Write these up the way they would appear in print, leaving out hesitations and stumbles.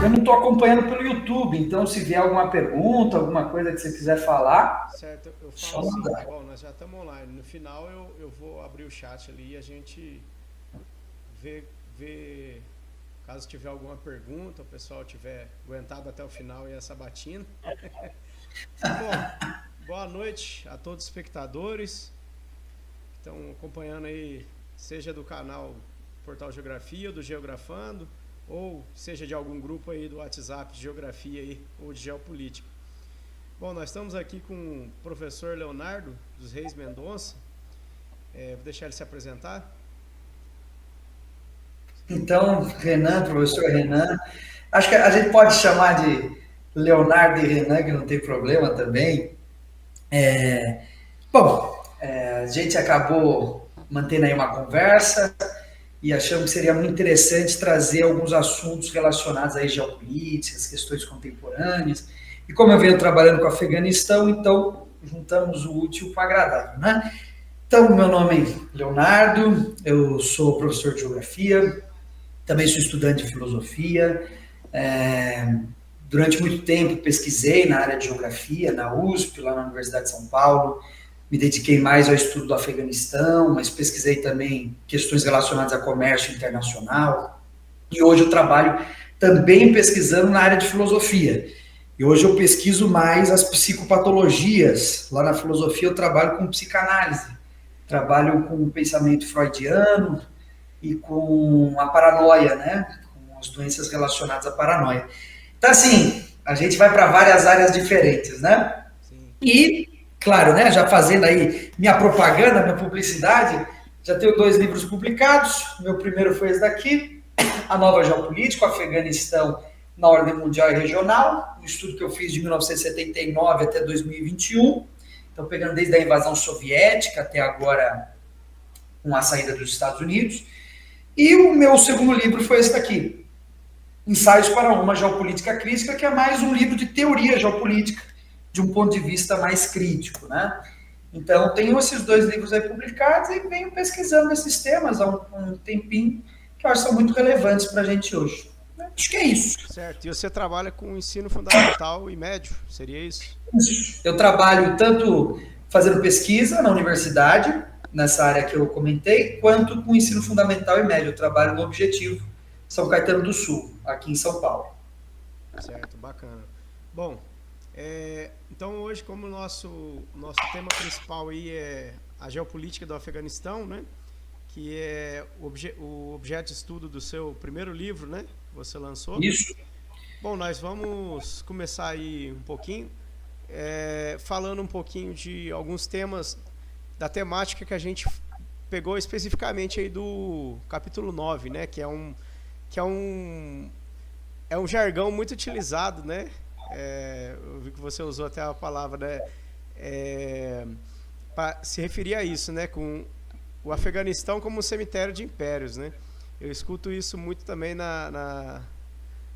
Eu não estou acompanhando pelo YouTube, então se vier alguma pergunta, alguma coisa que você quiser falar, Certo, eu falo só assim, mandar. bom, nós já estamos online. No final eu vou abrir o chat ali e a gente vê, caso tiver alguma pergunta, o pessoal tiver aguentado até o final e essa batina. Bom, boa noite a todos os espectadores que estão acompanhando aí, seja do canal Portal Geografia, ou do Geografando, ou seja de algum grupo aí do WhatsApp de Geografia aí, ou de Geopolítica. Bom, nós estamos aqui com o professor Leonardo dos Reis Mendonça. Vou deixar ele se apresentar. Então, Renan, professor Renan, acho que a gente pode chamar de Leonardo e Renan, que não tem problema também. Bom, a gente acabou mantendo aí uma conversa e achamos que seria muito interessante trazer alguns assuntos relacionados aí geopolíticas, questões contemporâneas. E como eu venho trabalhando com o Afeganistão, então juntamos o útil com o agradável, né? Então, meu nome é Leonardo, eu sou professor de geografia, também sou estudante de filosofia. É, Durante muito tempo pesquisei na área de geografia, na USP, lá na Universidade de São Paulo. Me dediquei mais ao estudo do Afeganistão, mas pesquisei também questões relacionadas a comércio internacional. E hoje eu trabalho também pesquisando na área de filosofia. E hoje eu pesquiso mais as psicopatologias. Lá na filosofia eu trabalho com psicanálise, trabalho com o pensamento freudiano e com a paranoia, né? Com as doenças relacionadas à paranoia. Então, assim, a gente vai para várias áreas diferentes, né? Sim. E, claro, né, já fazendo aí minha propaganda, minha publicidade, já tenho 2 livros publicados. Meu primeiro foi esse daqui, A Nova Geopolítica, o Afeganistão na Ordem Mundial e Regional, um estudo que eu fiz de 1979 até 2021. Então, pegando desde a invasão soviética até agora com a saída dos Estados Unidos. E o meu segundo livro foi esse daqui, Ensaios para uma Geopolítica Crítica, que é mais um livro de teoria geopolítica, de um ponto de vista mais crítico, né? Então, tenho esses 2 livros aí publicados e venho pesquisando esses temas há um tempinho, que eu acho que são muito relevantes para a gente hoje. Acho que é isso. Certo, e você trabalha com ensino fundamental e médio, seria isso? Eu trabalho tanto fazendo pesquisa na universidade, nessa área que eu comentei, quanto com ensino fundamental e médio. Eu trabalho no Objetivo São Caetano do Sul, aqui em São Paulo. Certo, bacana. Bom, então hoje como o nosso tema principal aí é a geopolítica do Afeganistão, né? Que é o objeto de estudo do seu primeiro livro, né? Que você lançou. Isso. Bom, nós vamos começar aí um pouquinho, falando um pouquinho de alguns temas da temática que a gente pegou especificamente aí do capítulo 9, né? Que é um jargão muito utilizado, né? Eu vi que você usou até a palavra, né? Para se referir a isso, né? Com o Afeganistão como um cemitério de impérios, né? Eu escuto isso muito também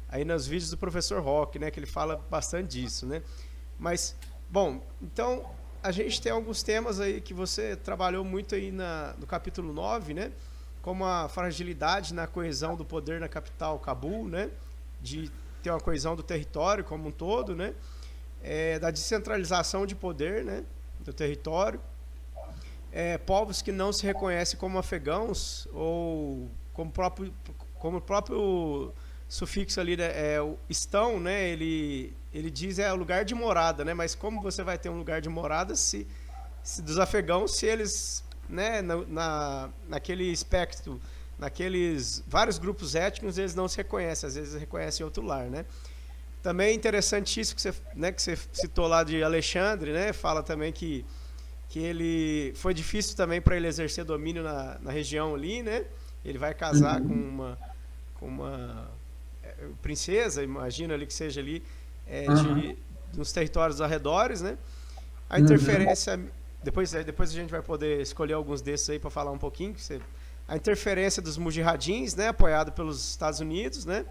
aí nos vídeos do professor Rock, né? Que ele fala bastante disso, né? Mas, bom, então a gente tem alguns temas aí que você trabalhou muito aí no capítulo 9, né? Como a fragilidade na coesão do poder na capital, Cabul, né? De ter uma coesão do território como um todo, né? Da descentralização de poder, né? Do território. Povos que não se reconhecem como afegãos ou como o próprio sufixo ali, né, o estão, né? Ele diz o lugar de morada, né? Mas como você vai ter um lugar de morada se dos afegãos, se eles, né, naquele espectro, naqueles vários grupos étnicos, eles não se reconhecem, às vezes reconhecem outro lar, né? Também é interessante isso que você citou lá de Alexandre, né? Fala também que ele foi difícil também para ele exercer domínio na região ali, né? Ele vai casar com uma princesa, imagina ali que seja ali nos territórios arredores, né? A interferência, depois a gente vai poder escolher alguns desses aí para falar um pouquinho. A interferência dos mujahidins, né? Apoiado pelos Estados Unidos, né?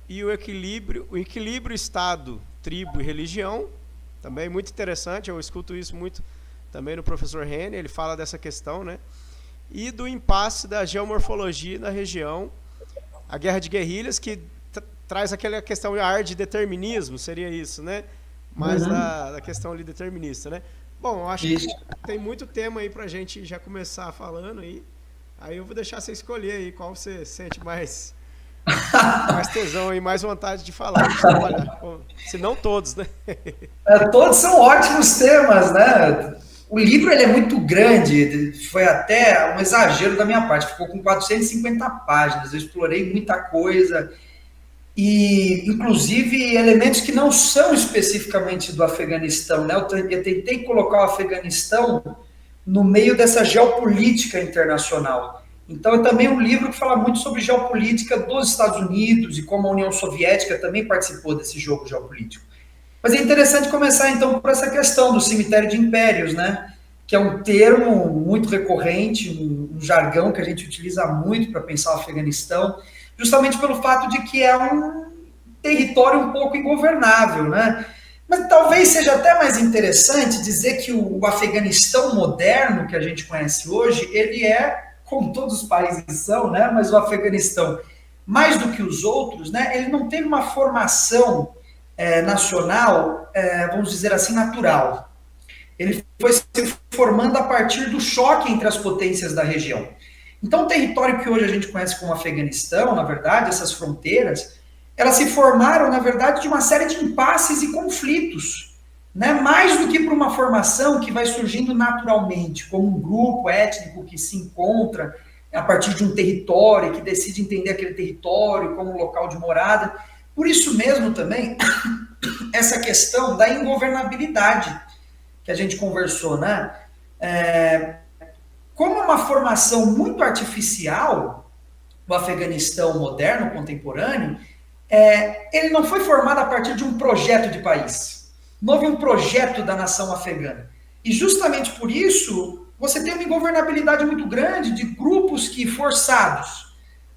E o equilíbrio Estado, tribo e religião, também muito interessante. Eu escuto isso muito também no professor Rene, ele fala dessa questão, né? E do impasse da geomorfologia na região, a guerra de guerrilhas, que traz aquela questão de ar de determinismo, seria isso, né? Mais da questão ali determinista, né? Bom, eu acho que tem muito tema aí pra gente já começar falando aí eu vou deixar você escolher aí qual você sente mais tesão e mais vontade de falar, de trabalhar. Se não todos, né? Todos são ótimos temas, né? O livro ele é muito grande, foi até um exagero da minha parte, ficou com 450 páginas, eu explorei muita coisa, e inclusive elementos que não são especificamente do Afeganistão, né? Eu tentei colocar o Afeganistão no meio dessa geopolítica internacional. Então, é também um livro que fala muito sobre geopolítica dos Estados Unidos e como a União Soviética também participou desse jogo geopolítico. Mas é interessante começar, então, por essa questão do cemitério de impérios, né? Que é um termo muito recorrente, um jargão que a gente utiliza muito para pensar o Afeganistão, justamente pelo fato de que é um território um pouco ingovernável, né? Mas talvez seja até mais interessante dizer que o Afeganistão moderno que a gente conhece hoje, ele é, como todos os países são, né? Mas o Afeganistão, mais do que os outros, né? Ele não teve uma formação nacional, vamos dizer assim, natural. Ele foi se formando a partir do choque entre as potências da região. Então, o território que hoje a gente conhece como Afeganistão, na verdade, essas fronteiras, elas se formaram, na verdade, de uma série de impasses e conflitos, né? Mais do que por uma formação que vai surgindo naturalmente, como um grupo étnico que se encontra a partir de um território, que decide entender aquele território como local de morada. Por isso mesmo também, essa questão da ingovernabilidade que a gente conversou, né? Como é uma formação muito artificial, o Afeganistão moderno, contemporâneo, ele não foi formado a partir de um projeto de país. Não houve um projeto da nação afegã. E justamente por isso, você tem uma ingovernabilidade muito grande de grupos que, forçados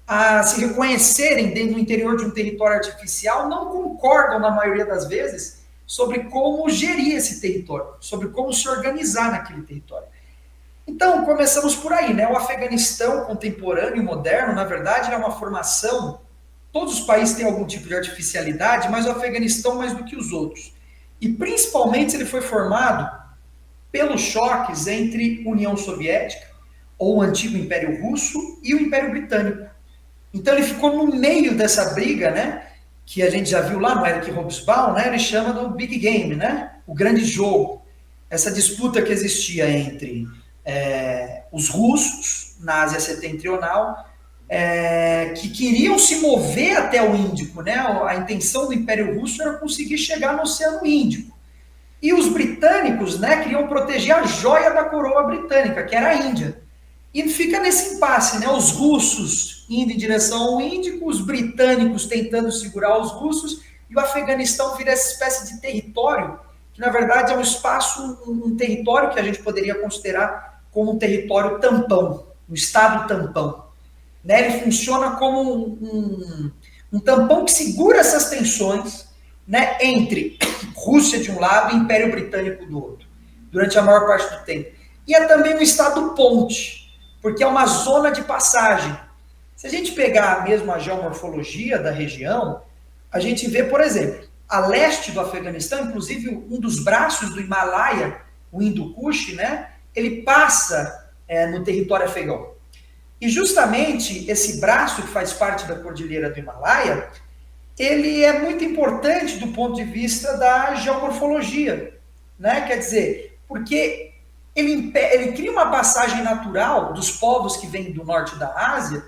a se reconhecerem dentro do interior de um território artificial, não concordam, na maioria das vezes, sobre como gerir esse território, sobre como se organizar naquele território. Então, começamos por aí, né? O Afeganistão contemporâneo e moderno, na verdade, é uma formação. Todos os países têm algum tipo de artificialidade, mas o Afeganistão mais do que os outros. E, principalmente, ele foi formado pelos choques entre União Soviética, ou o antigo Império Russo, e o Império Britânico. Então, ele ficou no meio dessa briga, né? Que a gente já viu lá no Eric Hobsbawm, né? Ele chama do Big Game, né? O grande jogo. Essa disputa que existia entre os russos, na Ásia Setentrional, que queriam se mover até o Índico, né? A intenção do Império Russo era conseguir chegar no Oceano Índico. E os britânicos, né, queriam proteger a joia da coroa britânica, que era a Índia. E fica nesse impasse, né? Os russos indo em direção ao Índico, os britânicos tentando segurar os russos, e o Afeganistão vira essa espécie de território, que na verdade é um espaço, um território que a gente poderia considerar como um território tampão, um estado tampão. Né? Ele funciona como um tampão que segura essas tensões, né, entre Rússia de um lado e Império Britânico do outro, durante a maior parte do tempo. E é também um estado ponte, porque é uma zona de passagem. Se a gente pegar mesmo a geomorfologia da região, a gente vê, por exemplo, a leste do Afeganistão, inclusive um dos braços do Himalaia, o Hindu Kush, né, ele passa no território afegão. E justamente esse braço que faz parte da cordilheira do Himalaia, ele é muito importante do ponto de vista da geomorfologia, né? Quer dizer, porque ele cria uma passagem natural dos povos que vêm do norte da Ásia,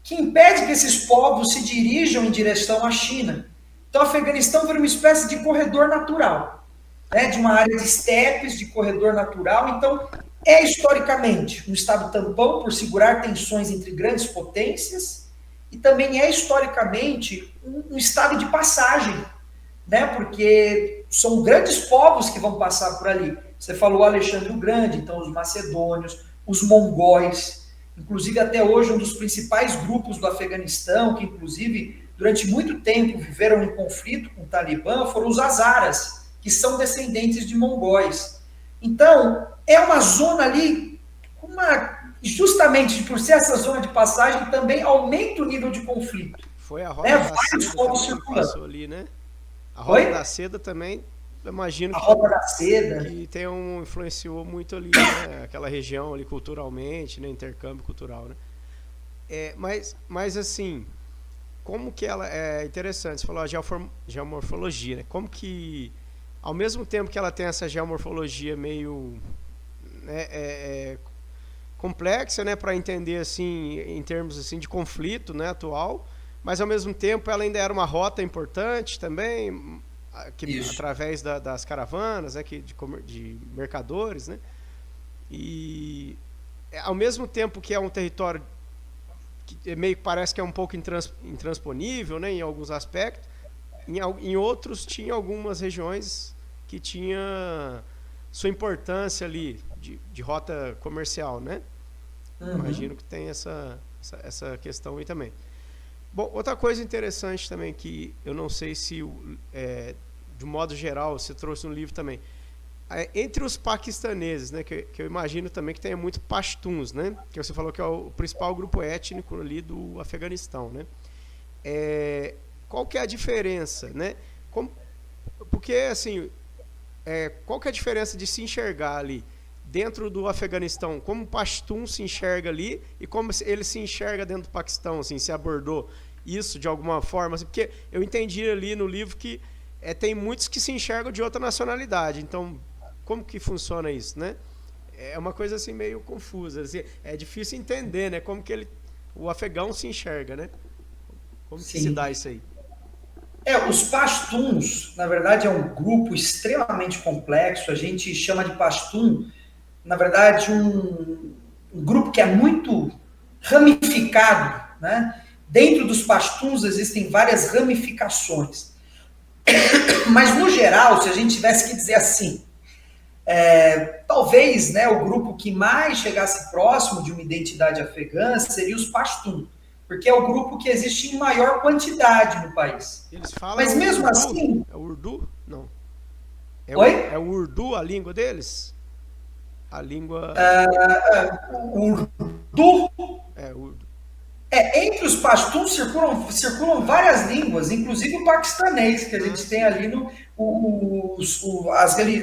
que impede que esses povos se dirijam em direção à China. Então, o Afeganistão vira uma espécie de corredor natural, né? De uma área de estepes, de corredor natural. Então, é historicamente um estado tampão por segurar tensões entre grandes potências, e também é historicamente um estado de passagem, né? Porque são grandes povos que vão passar por ali. Você falou Alexandre o Grande, então os macedônios, os mongóis, inclusive até hoje um dos principais grupos do Afeganistão, que inclusive durante muito tempo viveram em conflito com o Talibã, foram os Hazaras, que são descendentes de mongóis. Então, é uma zona ali, justamente por ser essa zona de passagem, também aumenta o nível de conflito. Foi a Rota da Vários Seda povos também que circulando. passou ali, né? A Oi? Rota da Seda também, eu imagino A Rota da Seda. que influenciou muito ali, né? Aquela região ali culturalmente, né? Intercâmbio cultural, né? Mas assim, como que ela é interessante, você falou a geomorfologia, né? Como que, ao mesmo tempo que ela tem essa geomorfologia meio, né, complexa, né, para entender assim, em termos assim de conflito, né, atual, mas ao mesmo tempo ela ainda era uma rota importante também, que, Isso. através das caravanas, né, de mercadores, né, e ao mesmo tempo que é um território que meio que parece que é um pouco intransponível, né, em alguns aspectos, em outros tinha algumas regiões que tinha sua importância ali de rota comercial, né? Imagino que tem essa questão aí também. Bom, outra coisa interessante também que eu não sei se, de modo geral, você trouxe no livro também, entre os paquistaneses, né, que eu imagino também que tenha muito pashtuns, né, que você falou que é o principal grupo étnico ali do Afeganistão, né? Qual que é a diferença, né? Porque assim, qual que é a diferença de se enxergar ali dentro do Afeganistão, como o pashtun se enxerga ali e como ele se enxerga dentro do Paquistão, assim, se abordou isso de alguma forma, assim, porque eu entendi ali no livro que tem muitos que se enxergam de outra nacionalidade, então como que funciona isso, né? É uma coisa assim meio confusa, assim, é difícil entender, né? Como que o afegão se enxerga, né? Como que se dá isso aí? Os pashtuns, na verdade, é um grupo extremamente complexo. A gente chama de pashtun, na verdade, um grupo que é muito ramificado, né? Dentro dos pashtuns existem várias ramificações. Mas, no geral, se a gente tivesse que dizer assim, talvez, né, o grupo que mais chegasse próximo de uma identidade afegã seria os pashtun, porque é o grupo que existe em maior quantidade no país. Eles falam Mas mesmo Urdu? assim... É o Urdu? Não. Oi? É o Urdu a língua deles? A língua... O Urdu... Urdu. Entre os pashtuns circulam várias línguas, inclusive o paquistanês, que a gente tem ali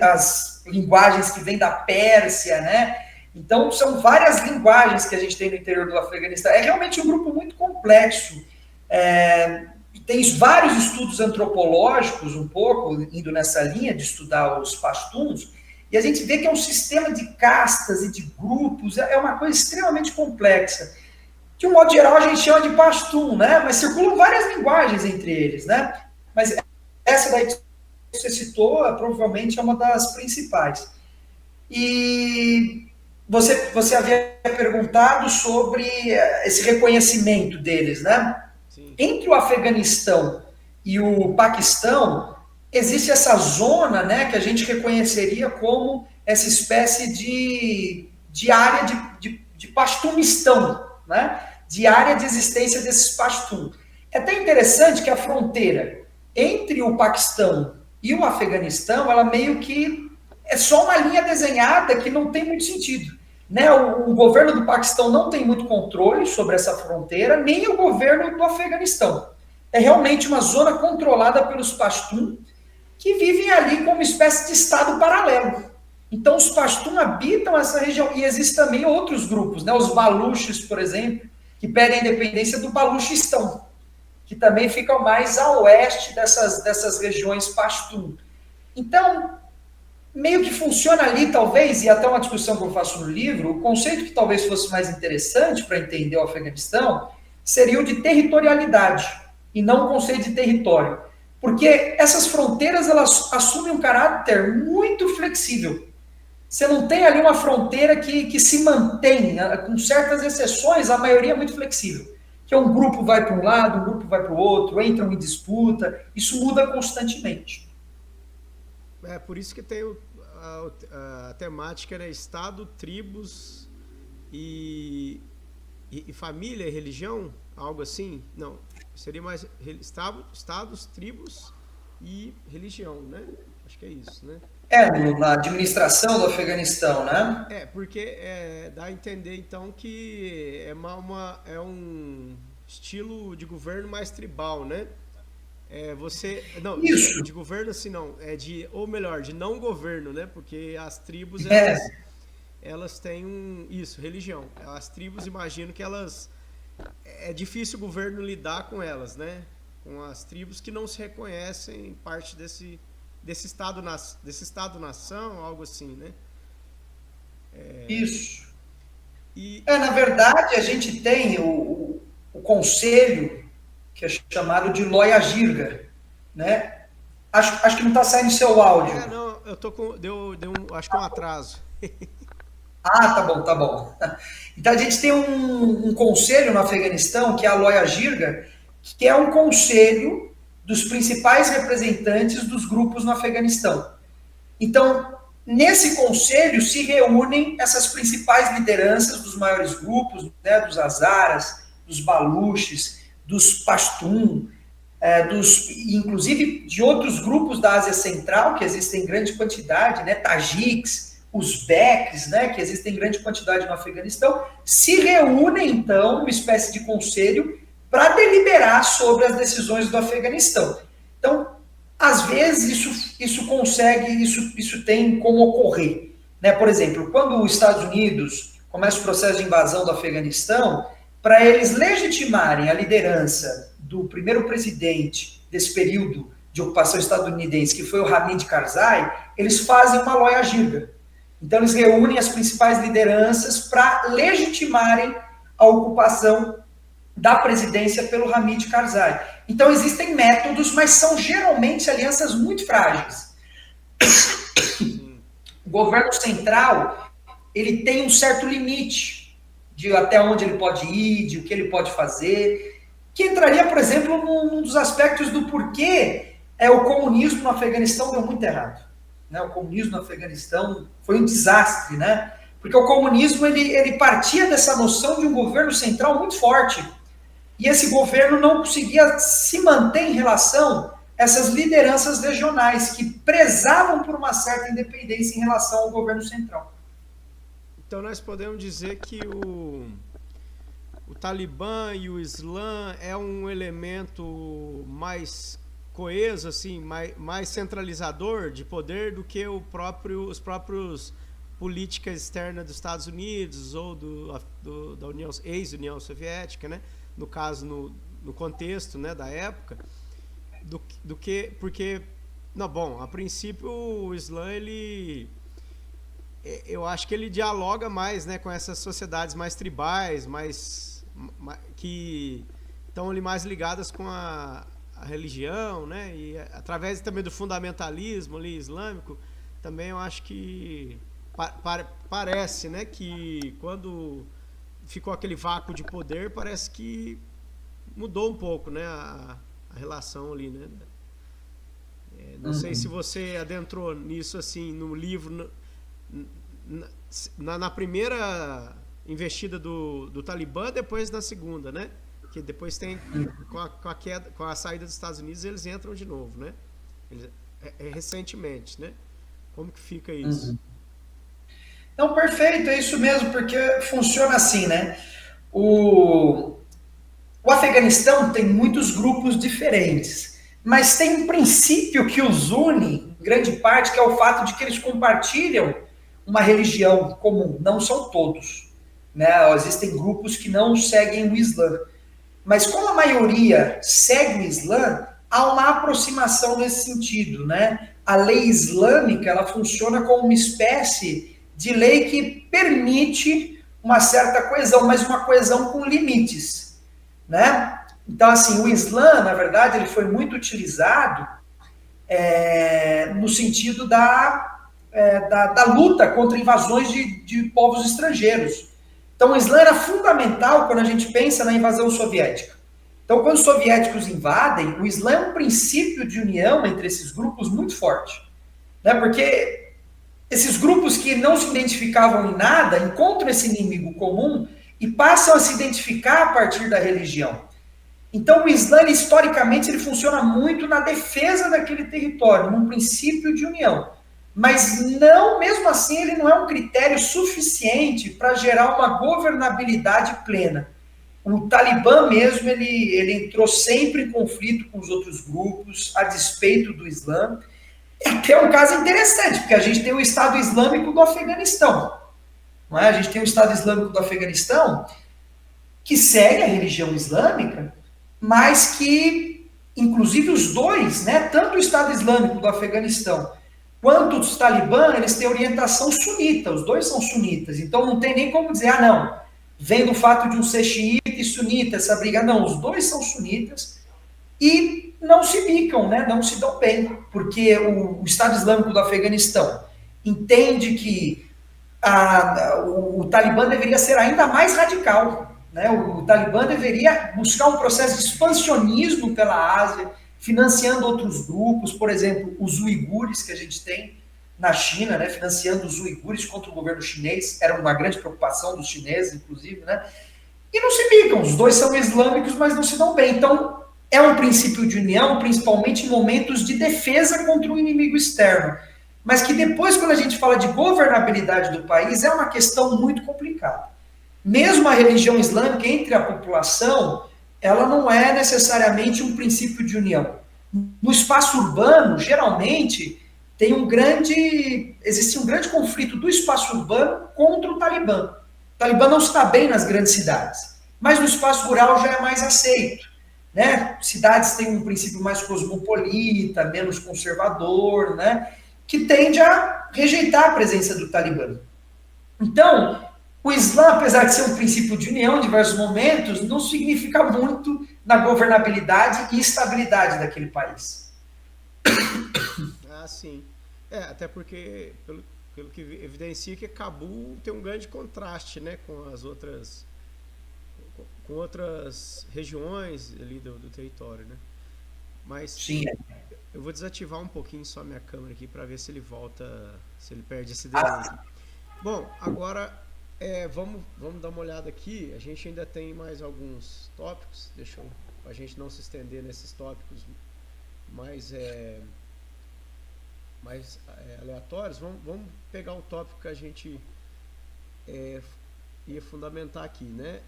as linguagens que vêm da Pérsia, né? Então, são várias linguagens que a gente tem no interior do Afeganistão. É realmente um grupo muito complexo. Tem vários estudos antropológicos, um pouco, indo nessa linha de estudar os pashtuns, e a gente vê que é um sistema de castas e de grupos, é uma coisa extremamente complexa. De um modo geral, a gente chama de pashtun, né? Mas circulam várias linguagens entre eles, né? Mas essa daí que você citou, provavelmente é uma das principais. E você havia perguntado sobre esse reconhecimento deles, né? Sim. Entre o Afeganistão e o Paquistão, existe essa zona, né, que a gente reconheceria como essa espécie de área de Pashtunistão, né? De área de existência desses Pashtun. É até interessante que a fronteira entre o Paquistão e o Afeganistão, ela meio que é só uma linha desenhada que não tem muito sentido. Né? O governo do Paquistão não tem muito controle sobre essa fronteira, nem o governo do Afeganistão. É realmente uma zona controlada pelos Pashtun, que vivem ali como uma espécie de estado paralelo. Então, os Pashtun habitam essa região, e existem também outros grupos, né? Os Baluches, por exemplo, que pedem a independência do Baluchistão, que também ficam mais a oeste dessas regiões Pashtun. Então, meio que funciona ali, talvez, e até uma discussão que eu faço no livro, o conceito que talvez fosse mais interessante para entender o Afeganistão seria o de territorialidade, e não o conceito de território. Porque essas fronteiras, elas assumem um caráter muito flexível. Você não tem ali uma fronteira que se mantém, com certas exceções, a maioria é muito flexível. Que um grupo vai para um lado, um grupo vai para o outro, entram em disputa, isso muda constantemente. Por isso que tem a temática, né? Estado, tribos e família e religião, algo assim? Não, seria mais estados, tribos e religião, né? Acho que é isso, né? Na administração do Afeganistão, né? Porque dá a entender, então, que é um estilo de governo mais tribal, né? Não, Isso. de governo assim não, ou melhor, de não governo, né? Porque as tribos, É, elas têm religião. As tribos, imagino que é difícil o governo lidar com elas, né? Com as tribos que não se reconhecem parte desse estado-nação, algo assim, né? isso. E, Na verdade, a gente tem o conselho, que é chamado de Loya Jirga, né? Acho que não está saindo seu áudio. não, eu tô com, acho que um atraso. Ah, tá bom, tá bom. Então a gente tem um conselho no Afeganistão, que é a Loya Jirga, que é um conselho dos principais representantes dos grupos no Afeganistão. Então, nesse conselho se reúnem essas principais lideranças dos maiores grupos, né, dos Hazaras, dos Baluches, dos Pashtun, inclusive de outros grupos da Ásia Central, que existem em grande quantidade, né, Tajiks, Uzbeques, né, que existem em grande quantidade no Afeganistão, se reúnem, então, uma espécie de conselho para deliberar sobre as decisões do Afeganistão. Então, às vezes, isso tem como ocorrer. Né? Por exemplo, quando os Estados Unidos começa o processo de invasão do Afeganistão, para eles legitimarem a liderança do primeiro presidente desse período de ocupação estadunidense, que foi o Hamid Karzai, eles fazem uma Loya Jirga. Então, eles reúnem as principais lideranças para legitimarem a ocupação da presidência pelo Hamid Karzai. Então, existem métodos, mas são geralmente alianças muito frágeis. O governo central, ele tem um certo limite de até onde ele pode ir, de o que ele pode fazer, que entraria, por exemplo, num dos aspectos do porquê o comunismo no Afeganistão deu muito errado. Né? O comunismo no Afeganistão foi um desastre, né? Porque o comunismo ele partia dessa noção de um governo central muito forte. E esse governo não conseguia se manter em relação a essas lideranças regionais que prezavam por uma certa independência em relação ao governo central. Então nós podemos dizer que o Talibã e o Islã é um elemento mais coeso, assim, mais centralizador de poder do que os próprios políticas externas dos Estados Unidos ou da ex-União Soviética, né? No caso, no contexto, né, da época, porque, não, bom, a princípio o Islã, eu acho que ele dialoga mais, né, com essas sociedades mais tribais, que estão ali mais ligadas com a religião, né, e através também do fundamentalismo ali islâmico, também eu acho que parece, né, que quando ficou aquele vácuo de poder, parece que mudou um pouco, né, a relação ali, né. Não sei se você adentrou nisso assim no livro, na primeira investida do Talibã, depois na segunda, né, que depois tem com a saída dos Estados Unidos eles entram de novo, né, recentemente, né. Como que fica isso? Não, perfeito, é isso mesmo, porque funciona assim, né? O Afeganistão tem muitos grupos diferentes, mas tem um princípio que os une, em grande parte, que é o fato de que eles compartilham uma religião comum. Não são todos, né? Existem grupos que não seguem o Islã. Mas como a maioria segue o Islã, há uma aproximação nesse sentido, né? A lei islâmica, ela funciona como uma espécie de lei que permite uma certa coesão, mas uma coesão com limites, né? Então, assim, o Islã, na verdade, ele foi muito utilizado no sentido da luta contra invasões de povos estrangeiros. Então, o Islã era fundamental quando a gente pensa na invasão soviética. Então, quando os soviéticos invadem, o Islã é um princípio de união entre esses grupos muito forte, né? Porque esses grupos que não se identificavam em nada encontram esse inimigo comum e passam a se identificar a partir da religião. Então, o Islã, historicamente, ele funciona muito na defesa daquele território, num princípio de união. Mas não, mesmo assim, ele não é um critério suficiente para gerar uma governabilidade plena. O Talibã mesmo, ele entrou sempre em conflito com os outros grupos, a despeito do Islã. É até um caso interessante, porque a gente tem o Estado Islâmico do Afeganistão. Não é? A gente tem o Estado Islâmico do Afeganistão, que segue a religião islâmica, mas que, inclusive os dois, né, tanto o Estado Islâmico do Afeganistão quanto os Talibã, eles têm orientação sunita, os dois são sunitas, então não tem nem como dizer, não, vem do fato de um ser xiita e sunita, essa briga, não, os dois são sunitas e não se bicam, né, não se dão bem, porque o Estado Islâmico do Afeganistão entende que o Talibã deveria ser ainda mais radical, né? O Talibã deveria buscar um processo de expansionismo pela Ásia, financiando outros grupos, por exemplo, os uigures que a gente tem na China, né? Financiando os uigures contra o governo chinês, era uma grande preocupação dos chineses, inclusive, né? E não se bicam, os dois são islâmicos, mas não se dão bem. Então, é um princípio de união, principalmente em momentos de defesa contra o inimigo externo. Mas que depois, quando a gente fala de governabilidade do país, é uma questão muito complicada. Mesmo a religião islâmica entre a população, ela não é necessariamente um princípio de união. No espaço urbano, geralmente, existe um grande conflito do espaço urbano contra o Talibã. O Talibã não está bem nas grandes cidades, mas no espaço rural já é mais aceito. Né? Cidades têm um princípio mais cosmopolita, menos conservador, né? Que tende a rejeitar a presença do Talibã. Então, o Islã, apesar de ser um princípio de união em diversos momentos, não significa muito na governabilidade e estabilidade daquele país. Ah, sim. Até porque, pelo que evidencia que Cabul tem um grande contraste, né, com as outras regiões ali do território, né? Mas sim. Eu vou desativar um pouquinho só minha câmera aqui para ver se ele volta, se ele perde esse delay. Bom, agora vamos dar uma olhada aqui. A gente ainda tem mais alguns tópicos. A gente não se estender nesses tópicos mais aleatórios. Vamos pegar o tópico que a gente ia fundamentar aqui, né?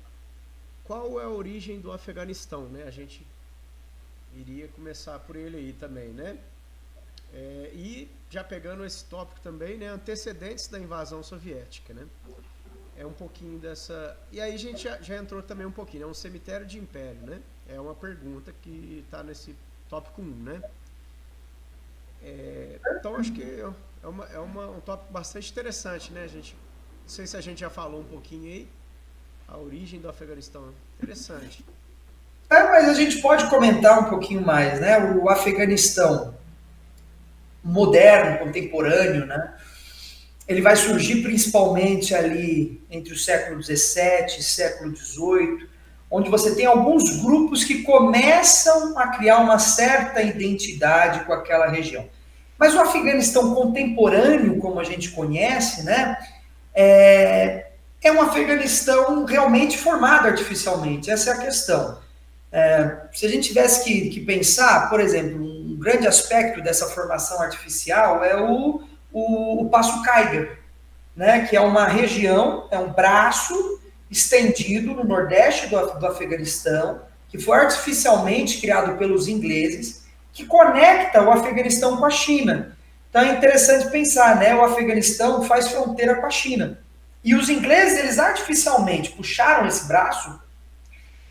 Qual é a origem do Afeganistão, né? A gente iria começar por ele aí também, né? E já pegando esse tópico também, né? Antecedentes da invasão soviética, né? É um pouquinho dessa... E aí a gente já entrou também um pouquinho, é um cemitério de império, né? É uma pergunta que está nesse tópico 1, né? Então acho que é um tópico bastante interessante, né? Não sei se a gente já falou um pouquinho aí, a origem do Afeganistão. Interessante. Mas a gente pode comentar um pouquinho mais, né? O Afeganistão moderno, contemporâneo, né? Ele vai surgir principalmente ali entre o século XVII e século XVIII, onde você tem alguns grupos que começam a criar uma certa identidade com aquela região. Mas o Afeganistão contemporâneo, como a gente conhece, né? É um Afeganistão realmente formado artificialmente, essa é a questão. Se a gente tivesse que pensar, por exemplo, um grande aspecto dessa formação artificial é o Passo Khyber, né, que é uma região, é um braço estendido no nordeste do Afeganistão, que foi artificialmente criado pelos ingleses, que conecta o Afeganistão com a China. Então é interessante pensar, né, o Afeganistão faz fronteira com a China. E os ingleses, eles artificialmente puxaram esse braço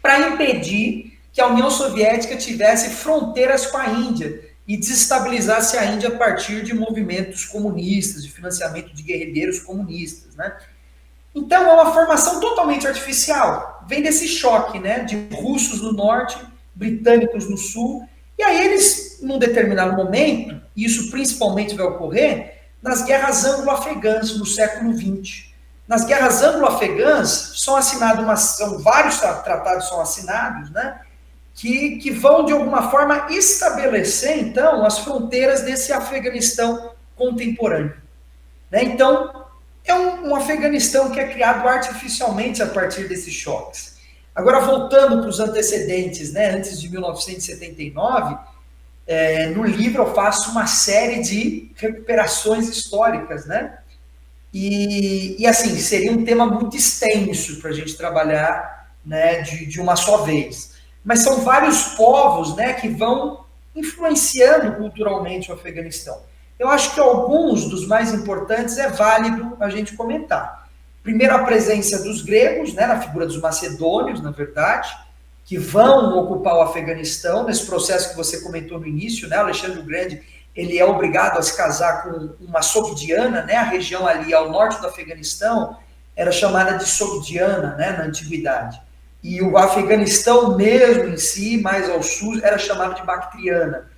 para impedir que a União Soviética tivesse fronteiras com a Índia e desestabilizasse a Índia a partir de movimentos comunistas, de financiamento de guerrilheiros comunistas, né? Então é uma formação totalmente artificial, vem desse choque, né, de russos no norte, britânicos no sul, e aí eles, num determinado momento, e isso principalmente vai ocorrer nas guerras anglo-afegãs no século XX. Nas guerras anglo-afegãs vários tratados são assinados, né, que vão, de alguma forma, estabelecer, então, as fronteiras desse Afeganistão contemporâneo. Né? Então, é um Afeganistão que é criado artificialmente a partir desses choques. Agora, voltando para os antecedentes, né, antes de 1979, no livro eu faço uma série de recuperações históricas, né? E assim, seria um tema muito extenso para a gente trabalhar né, de uma só vez. Mas são vários povos, né, que vão influenciando culturalmente o Afeganistão. Eu acho que alguns dos mais importantes é válido a gente comentar. Primeiro, a presença dos gregos, né, na figura dos macedônios, na verdade, que vão ocupar o Afeganistão, nesse processo que você comentou no início, né, Alexandre o Grande, ele é obrigado a se casar com uma Sogdiana, né, a região ali ao norte do Afeganistão era chamada de Sogdiana, né, na antiguidade. E o Afeganistão mesmo em si, mais ao sul, era chamado de Bactriana.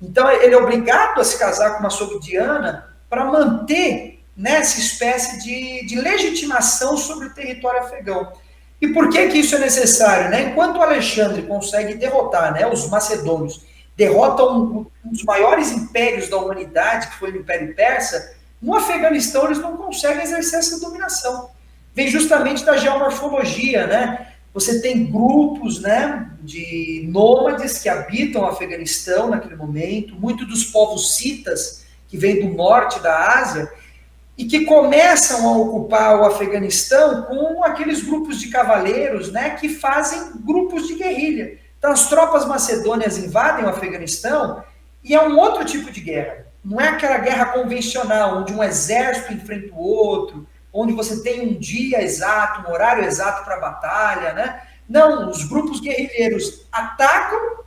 Então ele é obrigado a se casar com uma Sogdiana para manter, né, essa espécie de legitimação sobre o território afegão. E por que isso é necessário? Né? Enquanto o Alexandre consegue derrotar, né, os macedônios, derrotam um dos maiores impérios da humanidade, que foi o Império Persa, no Afeganistão eles não conseguem exercer essa dominação. Vem justamente da geomorfologia, né? Você tem grupos, né, de nômades que habitam o Afeganistão naquele momento, muitos dos povos citas, que vêm do norte da Ásia, e que começam a ocupar o Afeganistão com aqueles grupos de cavaleiros, né, que fazem grupos de guerrilha. Então as tropas macedônias invadem o Afeganistão e é um outro tipo de guerra. Não é aquela guerra convencional, onde um exército enfrenta o outro, onde você tem um dia exato, um horário exato para a batalha, né? Não, os grupos guerrilheiros atacam,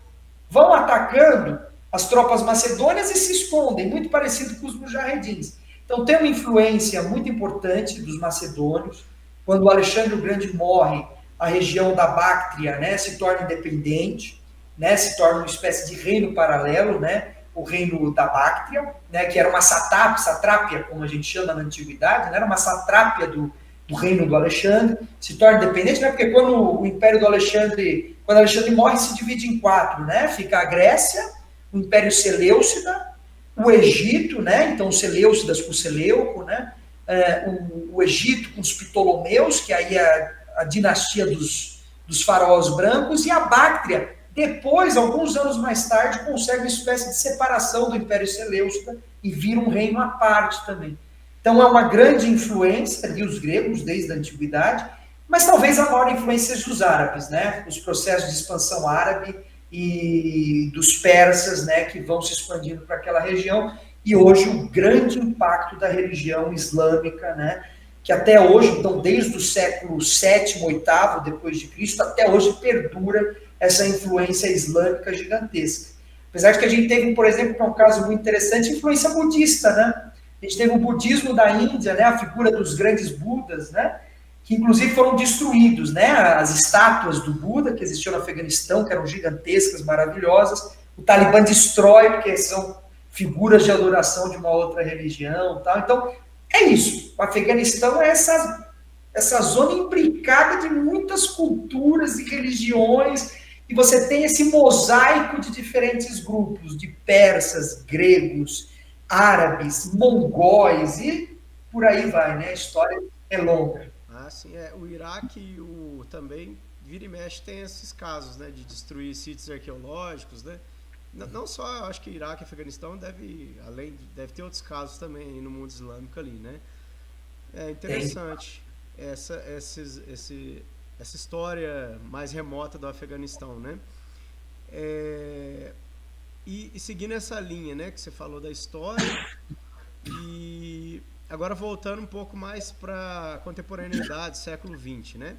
vão atacando as tropas macedônias e se escondem, muito parecido com os mujahedins. Então tem uma influência muito importante dos macedônios. Quando o Alexandre o Grande morre, a região da Báctria, né, se torna independente, né, se torna uma espécie de reino paralelo, né, o reino da Báctria, né, que era uma satrápia, como a gente chama na antiguidade, né, era uma satrápia do reino do Alexandre, se torna independente, né, porque quando o Império do Alexandre, quando Alexandre morre, se divide em quatro, né, fica a Grécia, o Império Seleucida, o Egito, né, então Seleucidas com Seleuco, né, o Egito com os Ptolomeus, que aí é a dinastia dos faraós brancos, e a Báctria, depois, alguns anos mais tarde, consegue uma espécie de separação do Império Seleucida e vira um reino à parte também. Então é uma grande influência ali, os gregos, desde a antiguidade, mas talvez a maior influência seja os árabes, né? Os processos de expansão árabe e dos persas, né, que vão se expandindo para aquela região, e hoje o grande impacto da religião islâmica, né, que até hoje, então desde o século VII, VIII depois de Cristo, até hoje perdura essa influência islâmica gigantesca. Apesar de que a gente teve, por exemplo, que é um caso muito interessante, influência budista, né? A gente teve o budismo da Índia, né, a figura dos grandes Budas, né, que inclusive foram destruídos, né, as estátuas do Buda que existiam no Afeganistão, que eram gigantescas, maravilhosas, o Talibã destrói, porque são figuras de adoração de uma outra religião, tal. Então, é isso, o Afeganistão é essa zona imbricada de muitas culturas e religiões, e você tem esse mosaico de diferentes grupos, de persas, gregos, árabes, mongóis, e por aí vai, né, a história é longa. Ah, sim, o Iraque também vira e mexe tem esses casos, né, de destruir sítios arqueológicos, né? Não só, eu acho que Iraque e Afeganistão deve ter outros casos também no mundo islâmico ali, né? É interessante essa história mais remota do Afeganistão, né? E seguindo essa linha, né, que você falou da história, e agora voltando um pouco mais para a contemporaneidade, século XX, né?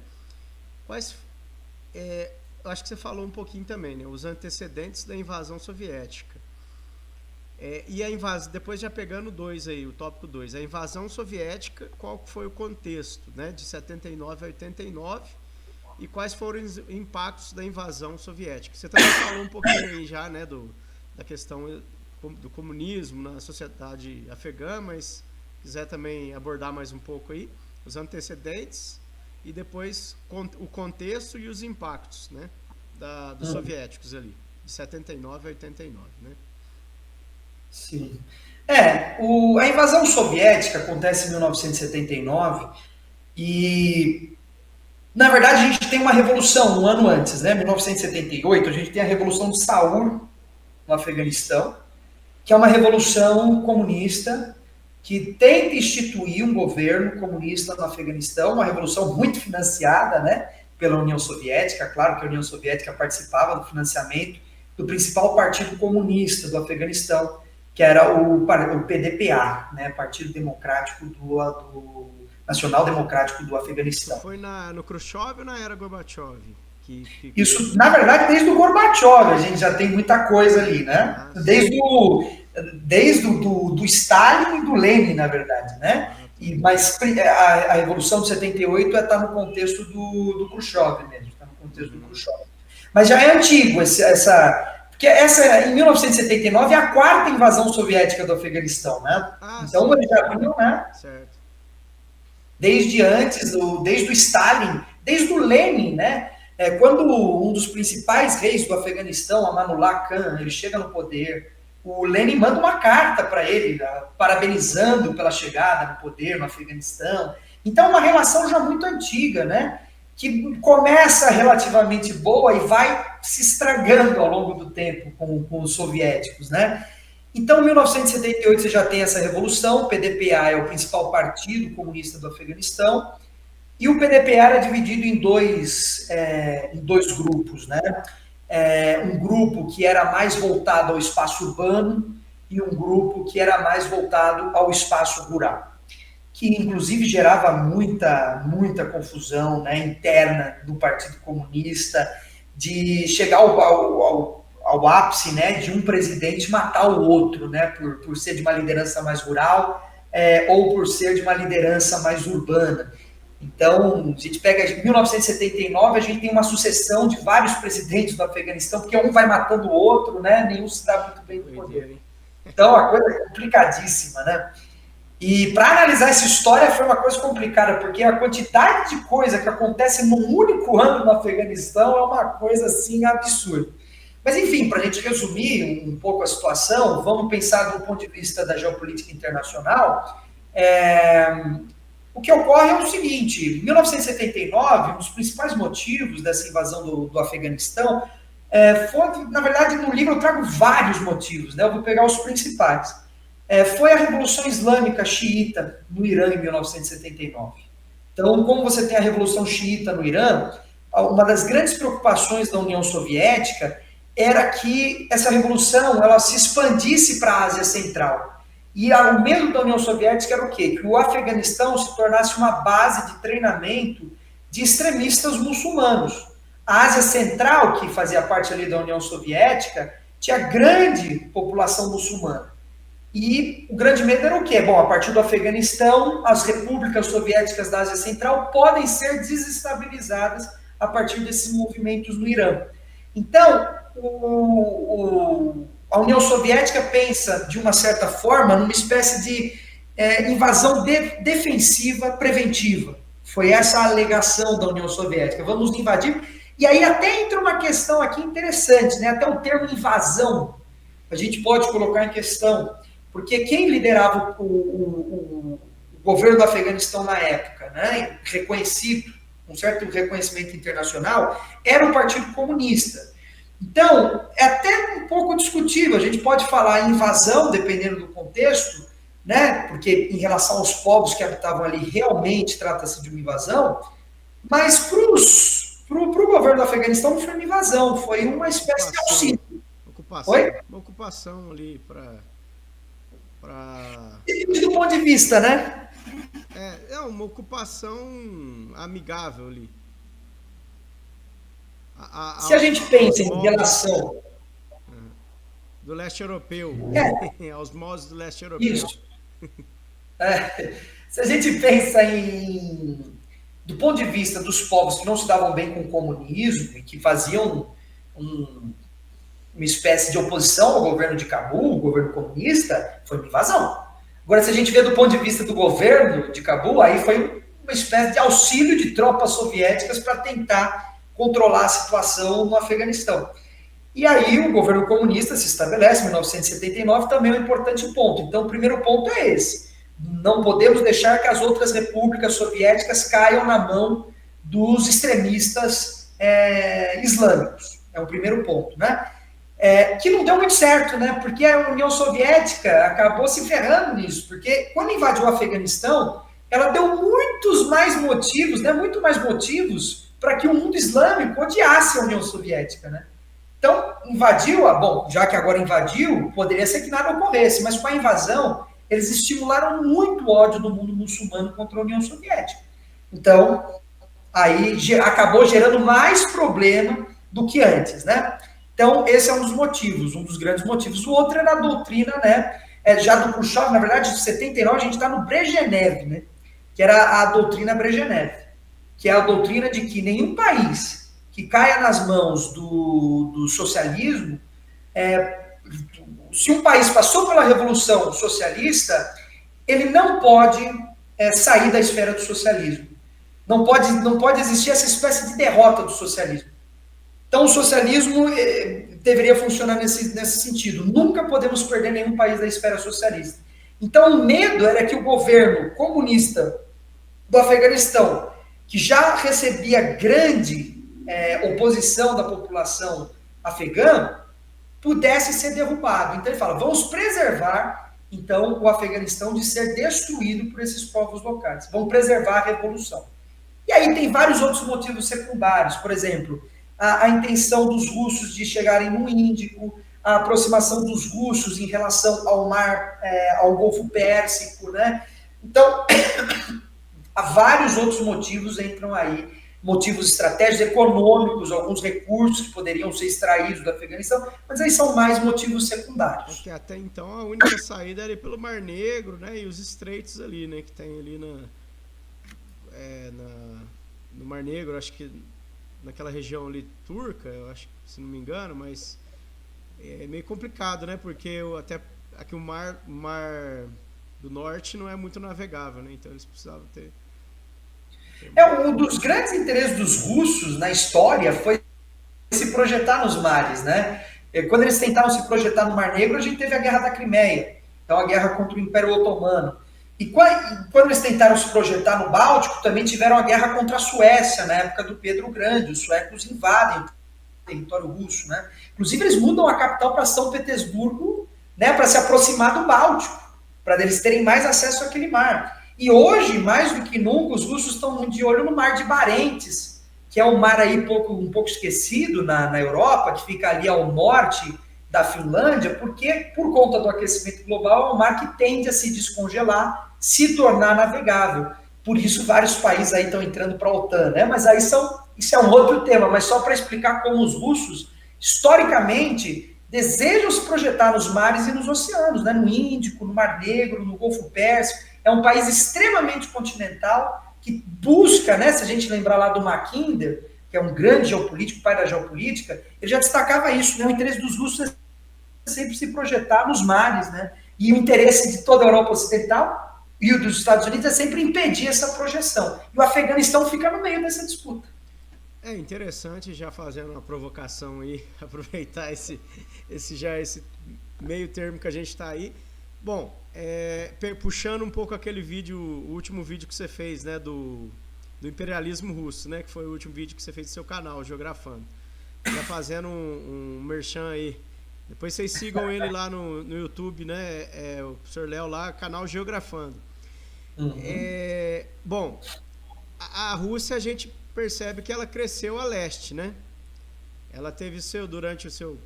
Acho que você falou um pouquinho também, né? Os antecedentes da invasão soviética. E a invasão, depois já pegando o tópico 2, a invasão soviética, qual foi o contexto, né? De 79 a 89, e quais foram os impactos da invasão soviética. Você também falou um pouquinho aí já, né, da questão do comunismo na sociedade afegã, mas quiser também abordar mais um pouco aí, os antecedentes e depois o contexto e os impactos, né, dos soviéticos ali, de 79 a 89, né? Sim. A invasão soviética acontece em 1979 e, na verdade, a gente tem uma revolução um ano antes, né? 1978, a gente tem a Revolução de Saur no Afeganistão, que é uma revolução comunista que tenta instituir um governo comunista no Afeganistão, uma revolução muito financiada, né, pela União Soviética. Claro que a União Soviética participava do financiamento do principal partido comunista do Afeganistão, que era o PDPA, né, Partido Democrático do Nacional Democrático do Afeganistão. Foi no Khrushchev ou na era Gorbachev? Isso, na verdade, desde o Gorbachev, a gente já tem muita coisa ali, né? Desde do Stalin e do Lenin, na verdade, né? Mas a Revolução de 78 está no contexto do Khrushchev mesmo, está no contexto do Khrushchev. Mas já é antigo, porque essa, em 1979, é a quarta invasão soviética do Afeganistão, né? Então, eles já vinham, né? Certo. Desde antes, desde o Stalin, desde o Lenin, né? Quando um dos principais reis do Afeganistão, Amanullah Khan, ele chega no poder, o Lenin manda uma carta para ele, parabenizando pela chegada no poder no Afeganistão. Então, uma relação já muito antiga, né? Que começa relativamente boa e vai se estragando ao longo do tempo com os soviéticos, né? Então, em 1978, você já tem essa revolução, o PDPA é o principal partido comunista do Afeganistão, e o PDPA era dividido em dois grupos, né? Um grupo que era mais voltado ao espaço urbano e um grupo que era mais voltado ao espaço rural, que inclusive gerava muita confusão, né, interna do Partido Comunista, de chegar ao ápice, né, de um presidente matar o outro, né, por ser de uma liderança mais rural ou por ser de uma liderança mais urbana. Então, a gente pega em 1979, a gente tem uma sucessão de vários presidentes do Afeganistão, porque um vai matando o outro, né, nenhum se dá muito bem do poder. Então, a coisa é complicadíssima, né? E para analisar essa história foi uma coisa complicada, porque a quantidade de coisa que acontece num único ano no Afeganistão é uma coisa assim absurda. Mas enfim, para a gente resumir um pouco a situação, vamos pensar do ponto de vista da geopolítica internacional. O que ocorre é o seguinte: em 1979, um dos principais motivos dessa invasão do Afeganistão foi, na verdade, no livro eu trago vários motivos, né? Eu vou pegar os principais. Foi a Revolução Islâmica Xiita no Irã em 1979. Então, como você tem a Revolução Xiita no Irã, uma das grandes preocupações da União Soviética era que essa revolução ela se expandisse para a Ásia Central. E o medo da União Soviética era o quê? Que o Afeganistão se tornasse uma base de treinamento de extremistas muçulmanos. A Ásia Central, que fazia parte ali da União Soviética, tinha grande população muçulmana. E o grande medo era o quê? Bom, a partir do Afeganistão, as repúblicas soviéticas da Ásia Central podem ser desestabilizadas a partir desses movimentos no Irã. Então, a União Soviética pensa, de uma certa forma, numa espécie de invasão defensiva preventiva. Foi essa a alegação da União Soviética. Vamos invadir. E aí até entra uma questão aqui interessante, né? Até o termo invasão a gente pode colocar em questão, porque quem liderava o governo do Afeganistão na época, né, reconhecido, um certo reconhecimento internacional, era o Partido Comunista. Então, é até um pouco discutível, a gente pode falar em invasão, dependendo do contexto, né, porque em relação aos povos que habitavam ali, realmente trata-se de uma invasão, mas para o governo do Afeganistão não foi uma invasão, foi uma espécie de auxílio. Uma ocupação ali para... Do ponto de vista, né? É uma ocupação amigável ali. Se a gente pensa em relação... Do leste europeu. Aos modos do leste europeu. Isso. Se a gente pensa do ponto de vista dos povos que não se davam bem com o comunismo e que faziam uma espécie de oposição ao governo de Cabul, o governo comunista, foi uma invasão. Agora, se a gente vê do ponto de vista do governo de Cabul, aí foi uma espécie de auxílio de tropas soviéticas para tentar controlar a situação no Afeganistão. E aí o governo comunista se estabelece em 1979, também é um importante ponto. Então, o primeiro ponto é esse. Não podemos deixar que as outras repúblicas soviéticas caiam na mão dos extremistas islâmicos. É o primeiro ponto, né? Que não deu muito certo, né? Porque a União Soviética acabou se ferrando nisso, porque quando invadiu o Afeganistão, ela deu muitos mais motivos, né? Muito mais motivos para que o mundo islâmico odiasse a União Soviética, né? Então, invadiu, bom, já que agora invadiu, poderia ser que nada ocorresse, mas com a invasão, eles estimularam muito o ódio do mundo muçulmano contra a União Soviética. Então, aí acabou gerando mais problema do que antes, né? Então, esse é um dos motivos, um dos grandes motivos. O outro era a doutrina, né? Já do Khrushchev, na verdade, de 79, a gente está no Brezhnev, né? Que era a doutrina Brezhnev, que é a doutrina de que nenhum país que caia nas mãos do socialismo, se um país passou pela Revolução Socialista, ele não pode sair da esfera do socialismo. Não pode existir essa espécie de derrota do socialismo. Então, o socialismo deveria funcionar nesse sentido. Nunca podemos perder nenhum país da esfera socialista. Então, o medo era que o governo comunista do Afeganistão, que já recebia grande oposição da população afegã, pudesse ser derrubado. Então, ele fala, vamos preservar, então, o Afeganistão de ser destruído por esses povos locais. Vamos preservar a revolução. E aí tem vários outros motivos secundários. Por exemplo, a intenção dos russos de chegarem no Índico, a aproximação dos russos em relação ao mar, ao Golfo Pérsico, né? Então, há vários outros motivos entram aí, motivos estratégicos, econômicos, alguns recursos que poderiam ser extraídos do Afeganistão, mas aí são mais motivos secundários. Porque até então a única saída era pelo Mar Negro, né? E os estreitos ali, né? Que tem ali no Mar Negro, acho que naquela região ali turca, eu acho, se não me engano, mas é meio complicado, né? Porque até aqui o mar do norte não é muito navegável, né? Então eles precisavam ter... Um dos grandes interesses dos russos na história foi se projetar nos mares, né? Quando eles tentaram se projetar no Mar Negro, a gente teve a Guerra da Crimeia, então a guerra contra o Império Otomano. E quando eles tentaram se projetar no Báltico, também tiveram a guerra contra a Suécia, na época do Pedro Grande. Os suecos invadem o território russo, né? Inclusive, eles mudam a capital para São Petersburgo, né, para se aproximar do Báltico, para eles terem mais acesso àquele mar. E hoje, mais do que nunca, os russos estão de olho no Mar de Barentes, que é um mar aí um pouco esquecido na Europa, que fica ali ao norte da Finlândia, porque, por conta do aquecimento global, é um mar que tende a se descongelar, se tornar navegável. Por isso, vários países aí estão entrando para a OTAN, né? Mas aí isso é um outro tema, mas só para explicar como os russos, historicamente, desejam se projetar nos mares e nos oceanos, né? No Índico, no Mar Negro, no Golfo Pérsico. É um país extremamente continental que busca, né? Se a gente lembrar lá do Mackinder, que é um grande geopolítico, pai da geopolítica, ele já destacava isso, né? O interesse dos russos é sempre se projetar nos mares, né? E o interesse de toda a Europa Ocidental e o dos Estados Unidos é sempre impedir essa projeção. E o Afeganistão fica no meio dessa disputa. É interessante, já fazendo uma provocação aí, aproveitar esse meio termo que a gente está aí. Bom, puxando um pouco aquele vídeo, o último vídeo que você fez, né, do imperialismo russo, né, que foi o último vídeo que você fez no seu canal, Geografando. Já fazendo um merchan aí. Depois vocês sigam ele lá no YouTube, né, o professor Léo lá, canal Geografando. Uhum. Bom, a Rússia, a gente percebe que ela cresceu a leste, né? Ela teve durante o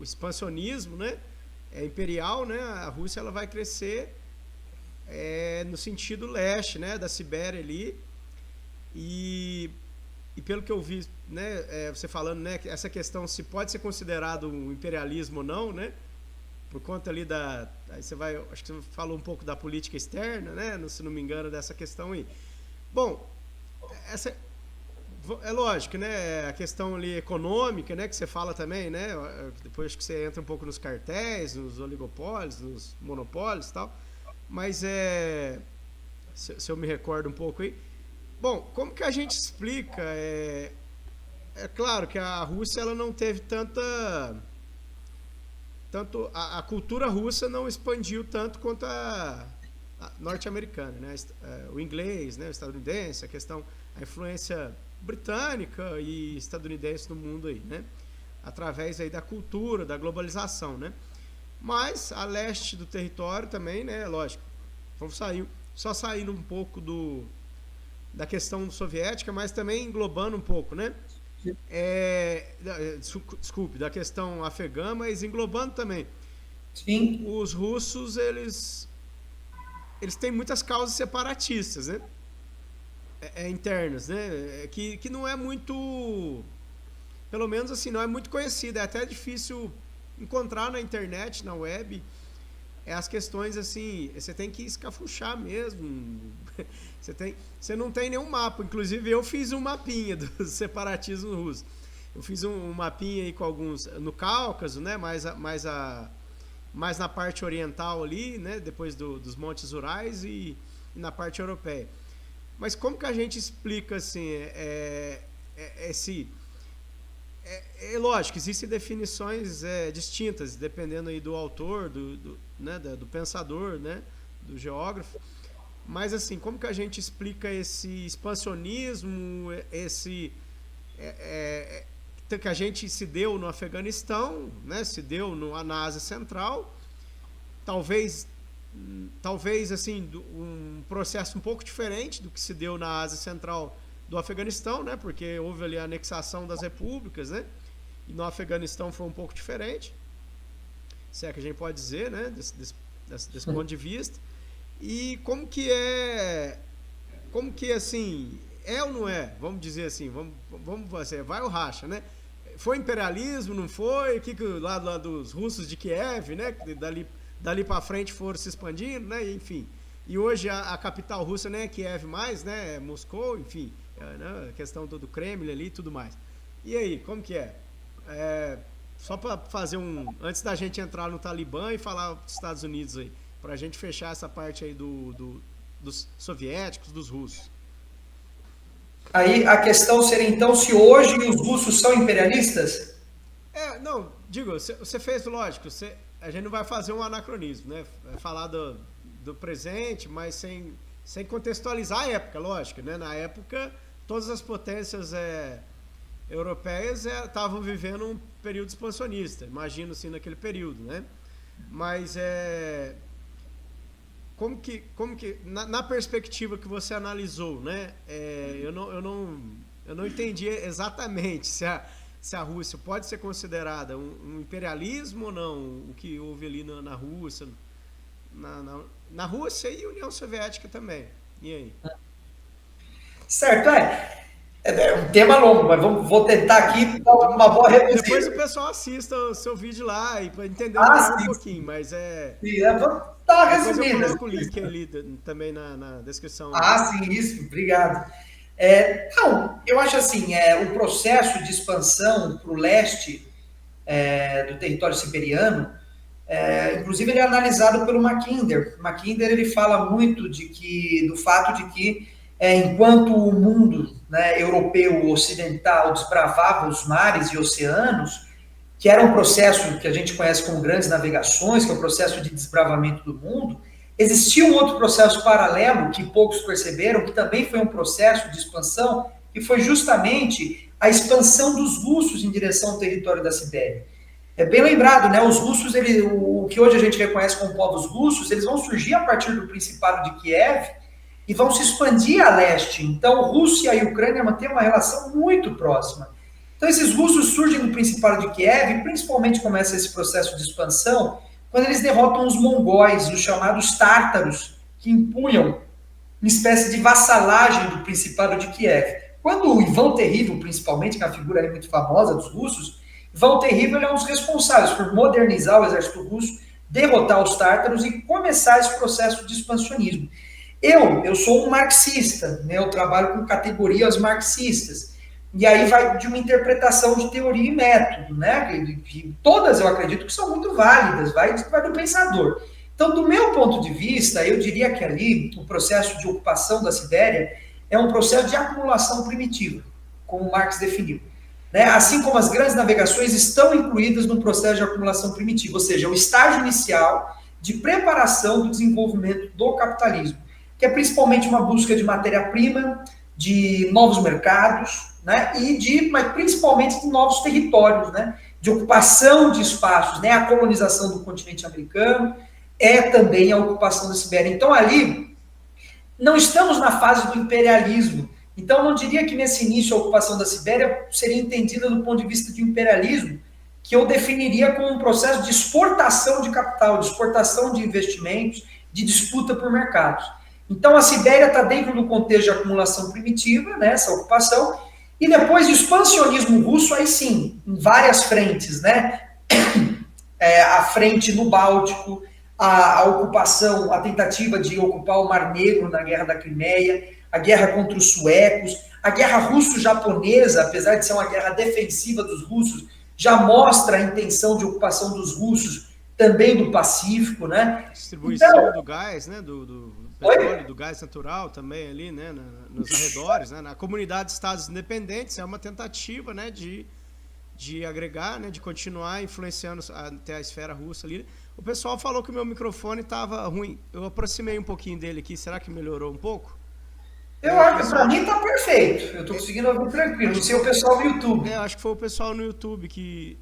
expansionismo, né? Imperial, né? A Rússia ela vai crescer no sentido leste, né? Da Sibéria ali. E pelo que eu vi, né? Você falando, né? Essa questão se pode ser considerado um imperialismo ou não, né? Por conta ali aí acho que você falou um pouco da política externa, né? Se não me engano, dessa questão aí. Bom, é lógico, né? A questão ali econômica, né? Que você fala também, né? Depois que você entra um pouco nos cartéis, nos oligopólios, nos monopólios e tal. Mas se eu me recordo um pouco aí. Bom, como que a gente explica? É claro que a Rússia ela não teve a cultura russa não expandiu tanto quanto a norte-americana, né? O inglês, né? O estadunidense, a influência britânica e estadunidense no mundo aí, né? Através aí da cultura, da globalização, né? Mas a leste do território também, né? Lógico, só saindo um pouco da questão soviética, mas também englobando um pouco, né? Desculpe, da questão afegã, mas englobando também. Sim. Os russos, eles têm muitas causas separatistas, né? Internas, né? Que não é muito, pelo menos assim, não é muito conhecida. É até difícil encontrar na internet, na web, as questões assim, você tem que escafuchar mesmo. Você não tem nenhum mapa. Inclusive eu fiz um mapinha do separatismo russo. Eu fiz um mapinha aí com alguns no Cáucaso, né? Mais na parte oriental ali, né? Depois dos Montes Urais e na parte europeia. Mas como que a gente explica assim lógico, existem definições distintas, dependendo aí do autor, né, do pensador, né, do geógrafo. Mas assim, como que a gente explica esse expansionismo, que a gente se deu no Afeganistão, né, se deu na Ásia Central, talvez assim, um processo um pouco diferente do que se deu na Ásia Central do Afeganistão, né? Porque houve ali a anexação das repúblicas, né? E no Afeganistão foi um pouco diferente, se é que a gente pode dizer, né? Desse ponto de vista. E como que assim, ou não é? Vamos dizer assim, vamos assim, vai ou racha, né? Foi imperialismo, não foi? O que lá dos russos de Kiev, né? Dali para frente foram se expandindo, né? Enfim. E hoje a capital russa não é Kiev mais, né? É Moscou, enfim. Né? A questão do Kremlin ali e tudo mais. E aí, como que é? Só para fazer antes da gente entrar no Talibã e falar dos Estados Unidos aí, para a gente fechar essa parte aí dos soviéticos, dos russos. Aí a questão seria então se hoje os russos são imperialistas? Não, digo, você fez, lógico, a gente não vai fazer um anacronismo, né? Vai falar do presente, mas sem contextualizar a época, lógico, né? Na época, todas as potências europeias estavam vivendo um período expansionista, imagino assim, naquele período, né? Mas como que na perspectiva que você analisou, né? Eu não entendi exatamente se a Rússia pode ser considerada um imperialismo ou não, o que houve ali na Rússia, na Rússia e União Soviética também. E aí? Certo, é um tema longo, mas vou tentar aqui dar uma boa reduzida. Depois o pessoal assista o seu vídeo lá e para entender um pouquinho, mas Sim, vou dar uma resumida. Depois eu coloco o link ali também na descrição. Sim, isso, obrigado. Eu acho assim, o processo de expansão para o leste do território siberiano, inclusive ele é analisado pelo Mackinder. Mackinder ele fala muito do fato de que enquanto o mundo, né, europeu ocidental desbravava os mares e oceanos, que era um processo que a gente conhece como grandes navegações, que é o processo de desbravamento do mundo, existia um outro processo paralelo que poucos perceberam, que também foi um processo de expansão, que foi justamente a expansão dos russos em direção ao território da Sibéria. É bem lembrado, né? Os russos, o que hoje a gente reconhece como povos russos, eles vão surgir a partir do Principado de Kiev e vão se expandir a leste. Então, Rússia e Ucrânia mantêm uma relação muito próxima. Então, esses russos surgem no Principado de Kiev e principalmente começa esse processo de expansão quando eles derrotam os mongóis, os chamados tártaros, que impunham uma espécie de vassalagem do Principado de Kiev. Quando o Ivan o Terrível, principalmente, que é uma figura muito famosa dos russos, Ivan o Terrível é um dos responsáveis por modernizar o exército russo, derrotar os tártaros e começar esse processo de expansionismo. Eu sou um marxista, né? Eu trabalho com categorias marxistas. E aí vai de uma interpretação de teoria e método, né? Que todas eu acredito que são muito válidas, vai do pensador. Então, do meu ponto de vista, eu diria que ali o processo de ocupação da Sibéria é um processo de acumulação primitiva, como Marx definiu. Né? Assim como as grandes navegações estão incluídas no processo de acumulação primitiva, ou seja, o estágio inicial de preparação do desenvolvimento do capitalismo, que é principalmente uma busca de matéria-prima, de novos mercados, né? Mas principalmente de novos territórios, né? De ocupação de espaços, né? A colonização do continente americano é também a ocupação da Sibéria. Então, ali, não estamos na fase do imperialismo. Então, não diria que nesse início a ocupação da Sibéria seria entendida do ponto de vista de imperialismo, que eu definiria como um processo de exportação de capital, de exportação de investimentos, de disputa por mercados. Então, a Sibéria está dentro do contexto de acumulação primitiva, né, essa ocupação, e depois o expansionismo russo, aí sim, em várias frentes, né? A frente no Báltico, a ocupação, a tentativa de ocupar o Mar Negro na Guerra da Crimeia, a guerra contra os suecos, a guerra russo-japonesa, apesar de ser uma guerra defensiva dos russos, já mostra a intenção de ocupação dos russos também do Pacífico, né? Distribuição então, do gás, né? Do petróleo, do gás natural também ali, né? Nos arredores, né? Na comunidade de estados independentes é uma tentativa, né? De agregar, né? De continuar influenciando até a esfera russa ali. O pessoal falou que o meu microfone estava ruim. Eu aproximei um pouquinho dele aqui. Será que melhorou um pouco? Eu acho que para mim tá perfeito. Eu estou conseguindo ouvir tranquilo. Não sei o pessoal no YouTube. Acho que foi o pessoal no YouTube que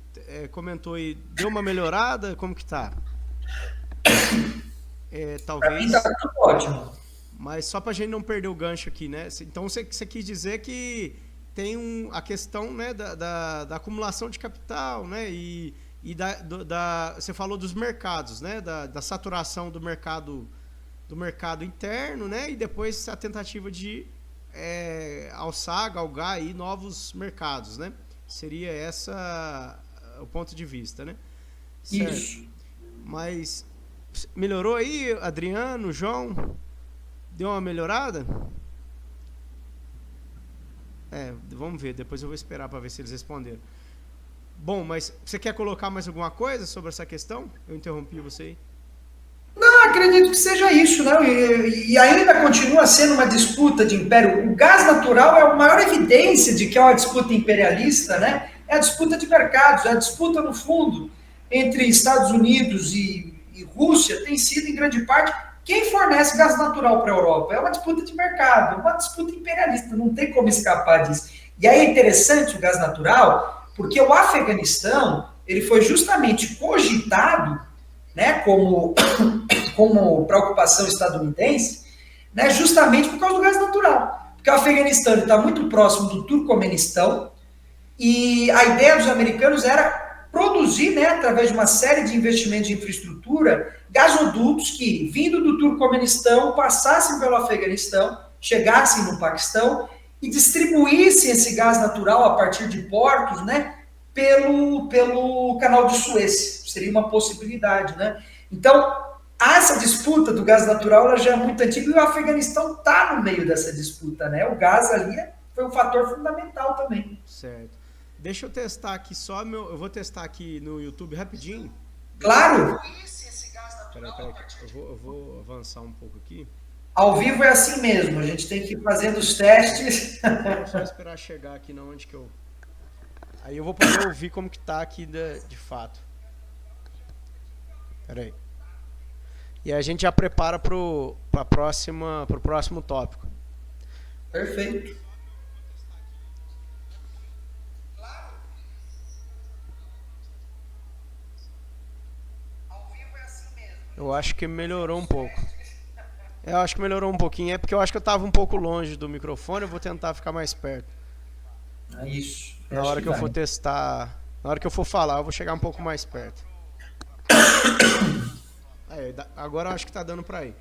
comentou aí. Deu uma melhorada? Como que tá? Talvez. Para mim tá tudo ótimo. Mas só para a gente não perder o gancho aqui, né? Então você quis dizer que tem a questão, né, da acumulação de capital, né? E você falou dos mercados, né? Da saturação do mercado interno, né? E depois a tentativa de galgar aí novos mercados, né? Seria essa o ponto de vista, né? Certo. Isso. Mas melhorou aí, Adriano, João? Deu uma melhorada? Vamos ver, depois eu vou esperar para ver se eles responderam. Bom, mas você quer colocar mais alguma coisa sobre essa questão? Eu interrompi você aí. Não, acredito que seja isso, né? E ainda continua sendo uma disputa de império. O gás natural é a maior evidência de que é uma disputa imperialista, né? É a disputa de mercados, é a disputa, no fundo, entre Estados Unidos e Rússia tem sido, em grande parte, quem fornece gás natural para a Europa. É uma disputa de mercado, é uma disputa imperialista, não tem como escapar disso. E aí é interessante o gás natural, porque o Afeganistão, ele foi justamente cogitado, né, como preocupação estadunidense, né, justamente por causa do gás natural. Porque o Afeganistão está muito próximo do Turcomenistão, e a ideia dos americanos era produzir, né, através de uma série de investimentos de infraestrutura, gasodutos que, vindo do Turcomenistão, passassem pelo Afeganistão, chegassem no Paquistão e distribuíssem esse gás natural a partir de portos, né, pelo canal de Suez. Seria uma possibilidade, né? Então, essa disputa do gás natural ela já é muito antiga e o Afeganistão está no meio dessa disputa, né? O gás ali foi um fator fundamental também. Certo. Deixa eu testar aqui só eu vou testar aqui no YouTube rapidinho. Claro! Peraí, eu vou avançar um pouco aqui. Ao vivo é assim mesmo, a gente tem que ir fazendo os testes. Só esperar chegar aqui na onde que eu... Aí eu vou poder ouvir como que tá aqui de fato. Peraí. E a gente já prepara pro próximo tópico. Perfeito. Eu acho que melhorou um pouco. Eu acho que melhorou um pouquinho. É porque eu acho que eu estava um pouco longe do microfone. Eu vou tentar ficar mais perto. É isso. Na hora que eu for testar, na hora que eu for falar, eu vou chegar um pouco mais perto. Agora eu acho que está dando para ir.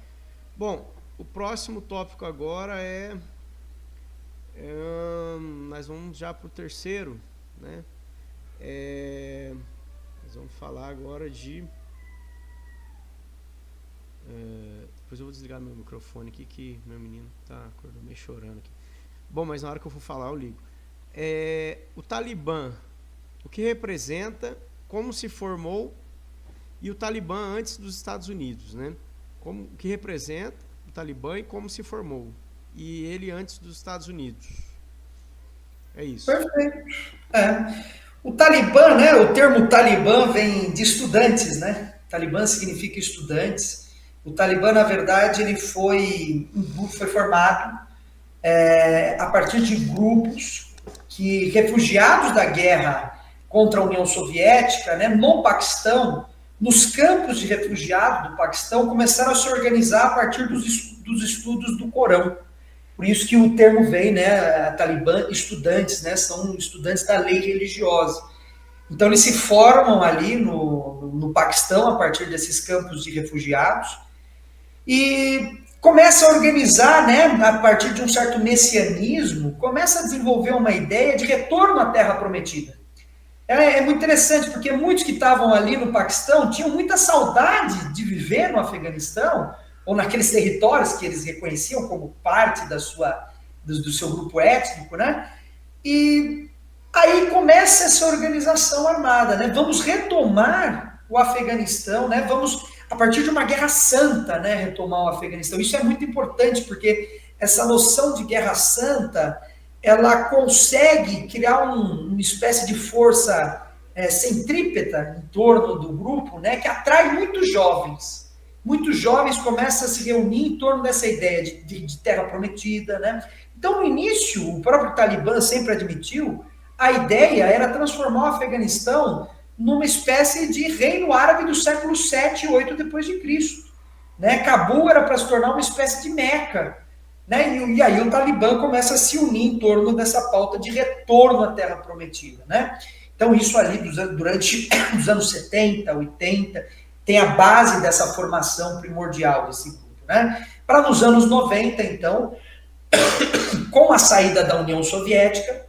Bom, o próximo tópico agora nós vamos já para o terceiro, né? Nós vamos falar agora de... depois eu vou desligar meu microfone aqui, que meu menino acordou meio chorando aqui. Bom, mas na hora que eu for falar eu ligo. O Talibã, o que representa, como se formou, e o Talibã antes dos Estados Unidos, né? O que representa o Talibã e como se formou, e ele antes dos Estados Unidos. É isso. Perfeito. O Talibã, né? O termo Talibã vem de estudantes, né? Talibã significa estudantes. O Talibã, na verdade, ele foi formado a partir de grupos que, refugiados da guerra contra a União Soviética, né, no Paquistão, nos campos de refugiados do Paquistão, começaram a se organizar a partir dos dos estudos do Corão. Por isso que o termo vem, né, Talibã, estudantes, né, são estudantes da lei religiosa. Então eles se formam ali no Paquistão, a partir desses campos de refugiados, e começa a organizar, né, a partir de um certo messianismo, começa a desenvolver uma ideia de retorno à Terra Prometida. É muito interessante, porque muitos que estavam ali no Paquistão tinham muita saudade de viver no Afeganistão, ou naqueles territórios que eles reconheciam como parte do seu grupo étnico, né? E aí começa essa organização armada, né? Vamos retomar o Afeganistão, né? Vamos, a partir de uma guerra santa, né, retomar o Afeganistão. Isso é muito importante, porque essa noção de guerra santa, ela consegue criar uma espécie de força centrípeta em torno do grupo, né, que atrai muitos jovens. Muitos jovens começam a se reunir em torno dessa ideia de terra prometida, né? Então, no início, o próprio Talibã sempre admitiu, a ideia era transformar o Afeganistão numa espécie de reino árabe do século 7 e 8 depois de Cristo, né? Cabul era para se tornar uma espécie de Meca, né? E aí o Talibã começa a se unir em torno dessa pauta de retorno à Terra Prometida, né? Então isso ali durante os anos 70, 80, tem a base dessa formação primordial desse grupo, né? Para nos anos 90, então, com a saída da União Soviética,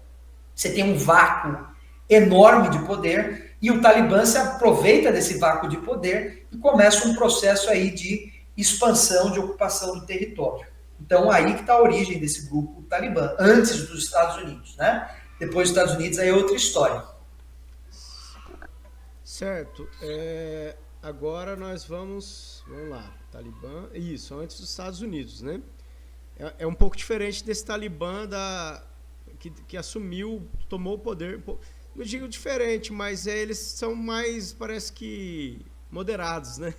você tem um vácuo enorme de poder e o Talibã se aproveita desse vácuo de poder e começa um processo aí de expansão, de ocupação do território. Então, aí que está a origem desse grupo Talibã, antes dos Estados Unidos, né? Depois dos Estados Unidos, aí é outra história. Certo. Agora nós vamos lá, Talibã, isso, antes dos Estados Unidos, né? É um pouco diferente desse Talibã que assumiu, tomou o poder. Não digo diferente, mas eles são mais, parece que, moderados, né?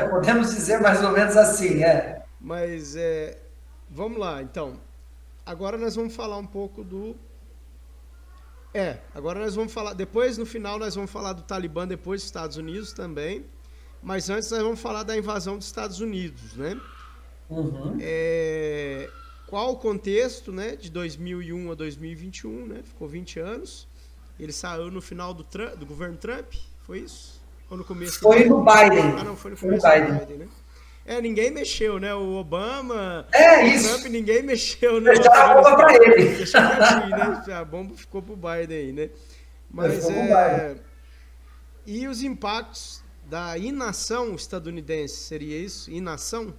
Podemos dizer mais ou menos assim, Mas, vamos lá, então. Agora nós vamos falar um pouco agora nós vamos falar, depois no final nós vamos falar do Talibã, depois dos Estados Unidos também, mas antes nós vamos falar da invasão dos Estados Unidos, né? Uhum. Qual o contexto, né, de 2001 a 2021, né? Ficou 20 anos. Ele saiu no final do governo Trump, foi isso? Ou no começo? Foi no Biden. Ah, não, foi no começo do Biden, né? Ninguém mexeu, né? O Obama, isso. Trump, ninguém mexeu, né? Deixaram a bomba para ele. Deixou quietinho, né? A bomba ficou pro Biden aí, né? Mas e os impactos da inação estadunidense, seria isso? Inação?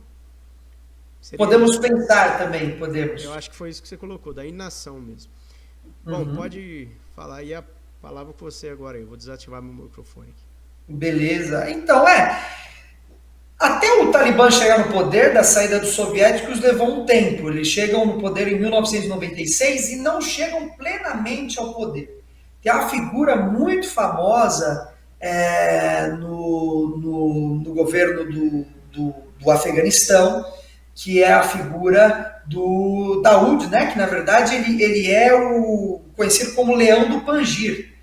Podemos pensar também, podemos. Eu acho que foi isso que você colocou, da inação mesmo. Bom, pode falar aí a palavra com você agora. Eu vou desativar meu microfone aqui. Beleza. Então, até o Talibã chegar no poder, da saída dos soviéticos, levou um tempo. Eles chegam no poder em 1996 e não chegam plenamente ao poder. Tem uma figura muito famosa no governo do Afeganistão, que é a figura do Daoud, né? Que na verdade ele é o conhecido como Leão do Panjir,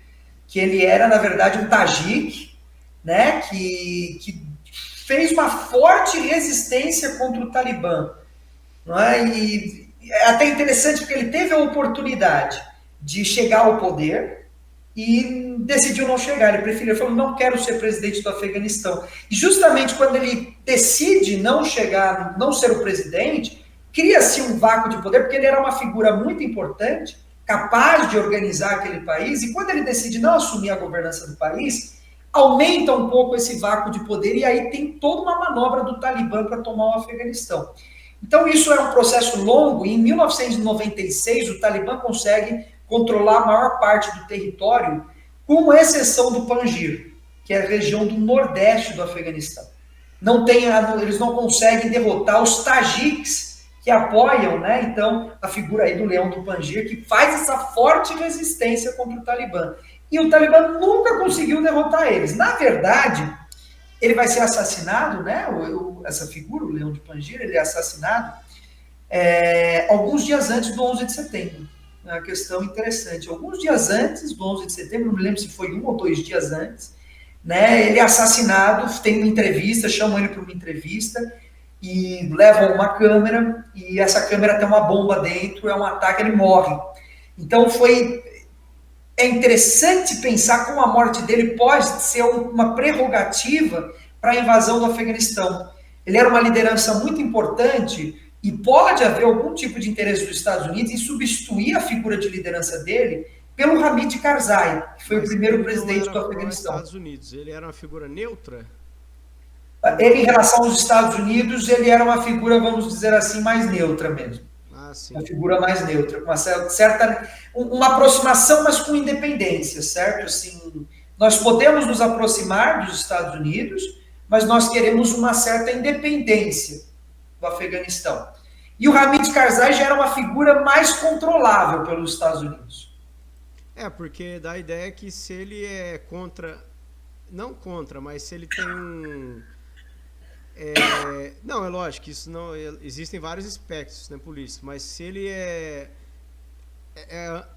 que ele era na verdade um tajique, né? Que fez uma forte resistência contra o Talibã, não é? E é até interessante porque ele teve a oportunidade de chegar ao poder e decidiu não chegar. Ele preferiu, falou, não quero ser presidente do Afeganistão. E justamente quando ele decide não chegar, não ser o presidente, cria-se um vácuo de poder, porque ele era uma figura muito importante, capaz de organizar aquele país, e quando ele decide não assumir a governança do país, aumenta um pouco esse vácuo de poder, e aí tem toda uma manobra do Talibã para tomar o Afeganistão. Então isso é um processo longo, e em 1996 o Talibã consegue controlar a maior parte do território, com exceção do Panjir, que é a região do nordeste do Afeganistão. Eles não conseguem derrotar os tajiques que apoiam, né? Então, a figura aí do Leão do Panjir, que faz essa forte resistência contra o Talibã. E o Talibã nunca conseguiu derrotar eles. Na verdade, ele vai ser assassinado, né? Essa figura, o Leão do Panjir, ele é assassinado alguns dias antes do 11 de setembro. É uma questão interessante. Alguns dias antes do 11 de setembro, não me lembro se foi 1 ou 2 dias antes, né? Ele é assassinado, tem uma entrevista, chamam ele para uma entrevista, e levam uma câmera, e essa câmera tem uma bomba dentro, é um ataque, ele morre. Então é interessante pensar como a morte dele pode ser uma prerrogativa para a invasão do Afeganistão. Ele era uma liderança muito importante e pode haver algum tipo de interesse dos Estados Unidos em substituir a figura de liderança dele pelo Hamid Karzai, que foi o primeiro presidente do Afeganistão. Estados Unidos, ele era uma figura neutra? Ele, em relação aos Estados Unidos, ele era uma figura, vamos dizer assim, mais neutra mesmo. Sim. Uma figura mais neutra, com uma certa, uma aproximação, mas com independência, certo? Assim, nós podemos nos aproximar dos Estados Unidos, mas nós queremos uma certa independência do Afeganistão. E o Hamid Karzai já era uma figura mais controlável pelos Estados Unidos. Porque dá a ideia que se ele é não contra, mas se ele tem não, é lógico que isso não. Existem vários espectros na polícia, mas se ele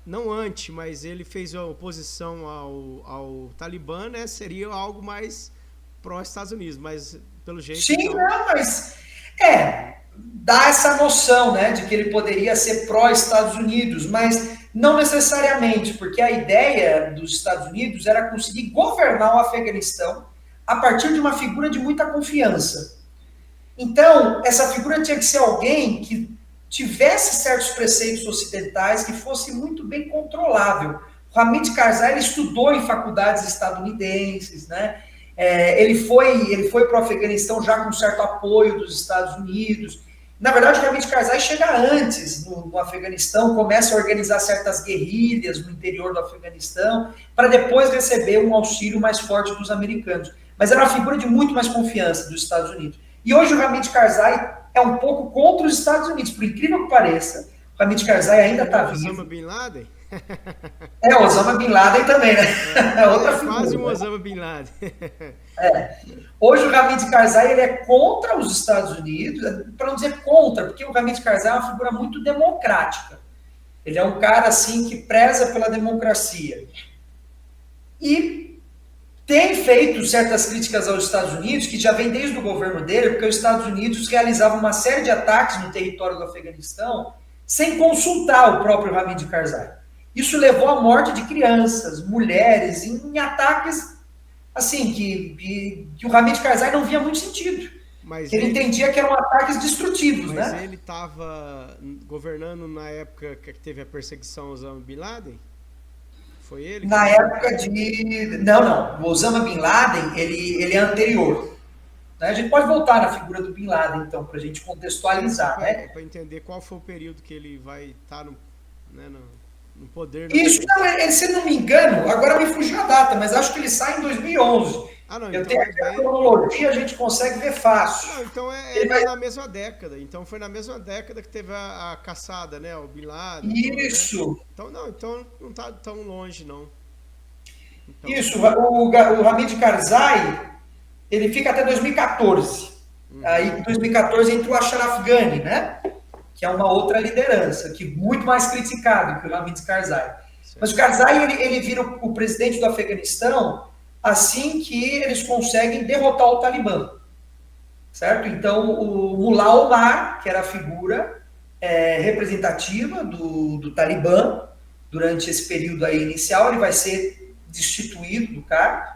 não anti, mas ele fez a oposição ao Talibã, né? Seria algo mais pró-Estados Unidos, mas pelo jeito. Sim, então... não, mas dá essa noção, né, de que ele poderia ser pró-Estados Unidos, mas não necessariamente, porque a ideia dos Estados Unidos era conseguir governar o Afeganistão a partir de uma figura de muita confiança. Então, essa figura tinha que ser alguém que tivesse certos preceitos ocidentais, que fosse muito bem controlável. O Hamid Karzai, ele estudou em faculdades estadunidenses, né? Ele foi para o Afeganistão já com certo apoio dos Estados Unidos. Na verdade, o Hamid Karzai chega antes no Afeganistão, começa a organizar certas guerrilhas no interior do Afeganistão, para depois receber um auxílio mais forte dos americanos. Mas era uma figura de muito mais confiança dos Estados Unidos. E hoje o Hamid Karzai é um pouco contra os Estados Unidos, por incrível que pareça. O Hamid Karzai ainda está vivo. Osama Bin Laden? Osama Bin Laden também, né? Outra figura. Quase um Osama Bin Laden. Hoje o Hamid Karzai ele é contra os Estados Unidos, para não dizer contra, porque o Hamid Karzai é uma figura muito democrática. Ele é um cara assim que preza pela democracia. E tem feito certas críticas aos Estados Unidos, que já vem desde o governo dele, porque os Estados Unidos realizavam uma série de ataques no território do Afeganistão sem consultar o próprio Hamid Karzai. Isso levou à morte de crianças, mulheres, em ataques assim, que o Hamid Karzai não via muito sentido. Ele entendia que eram ataques destrutivos, mas né? Mas ele estava governando na época que teve a perseguição ao Osama Bin Laden? Foi ele? Na época de... Não. O Osama Bin Laden, ele é anterior. Né? A gente pode voltar na figura do Bin Laden, então, para a gente contextualizar. Né? Para entender qual foi o período que ele vai estar no poder. Isso, não, se não me engano, agora me fugiu a data, mas acho que ele sai em 2011. Não, eu tenho aqui a cronologia, a gente consegue ver fácil. Não, então na mesma década. Então foi na mesma década que teve a caçada, né? O Bin Laden. Isso. Né? Então não está tão longe, não. Então... Isso, o Hamid Karzai, ele fica até 2014. Aí em 2014 entra o Ashraf Ghani, né? Que é uma outra liderança, que é muito mais criticado que o Hamid Karzai. Certo. Mas o Karzai, ele vira o presidente do Afeganistão assim que eles conseguem derrotar o Talibã, certo? Então, o Mullah Omar, que era a figura representativa do Talibã, durante esse período aí inicial, ele vai ser destituído do cargo,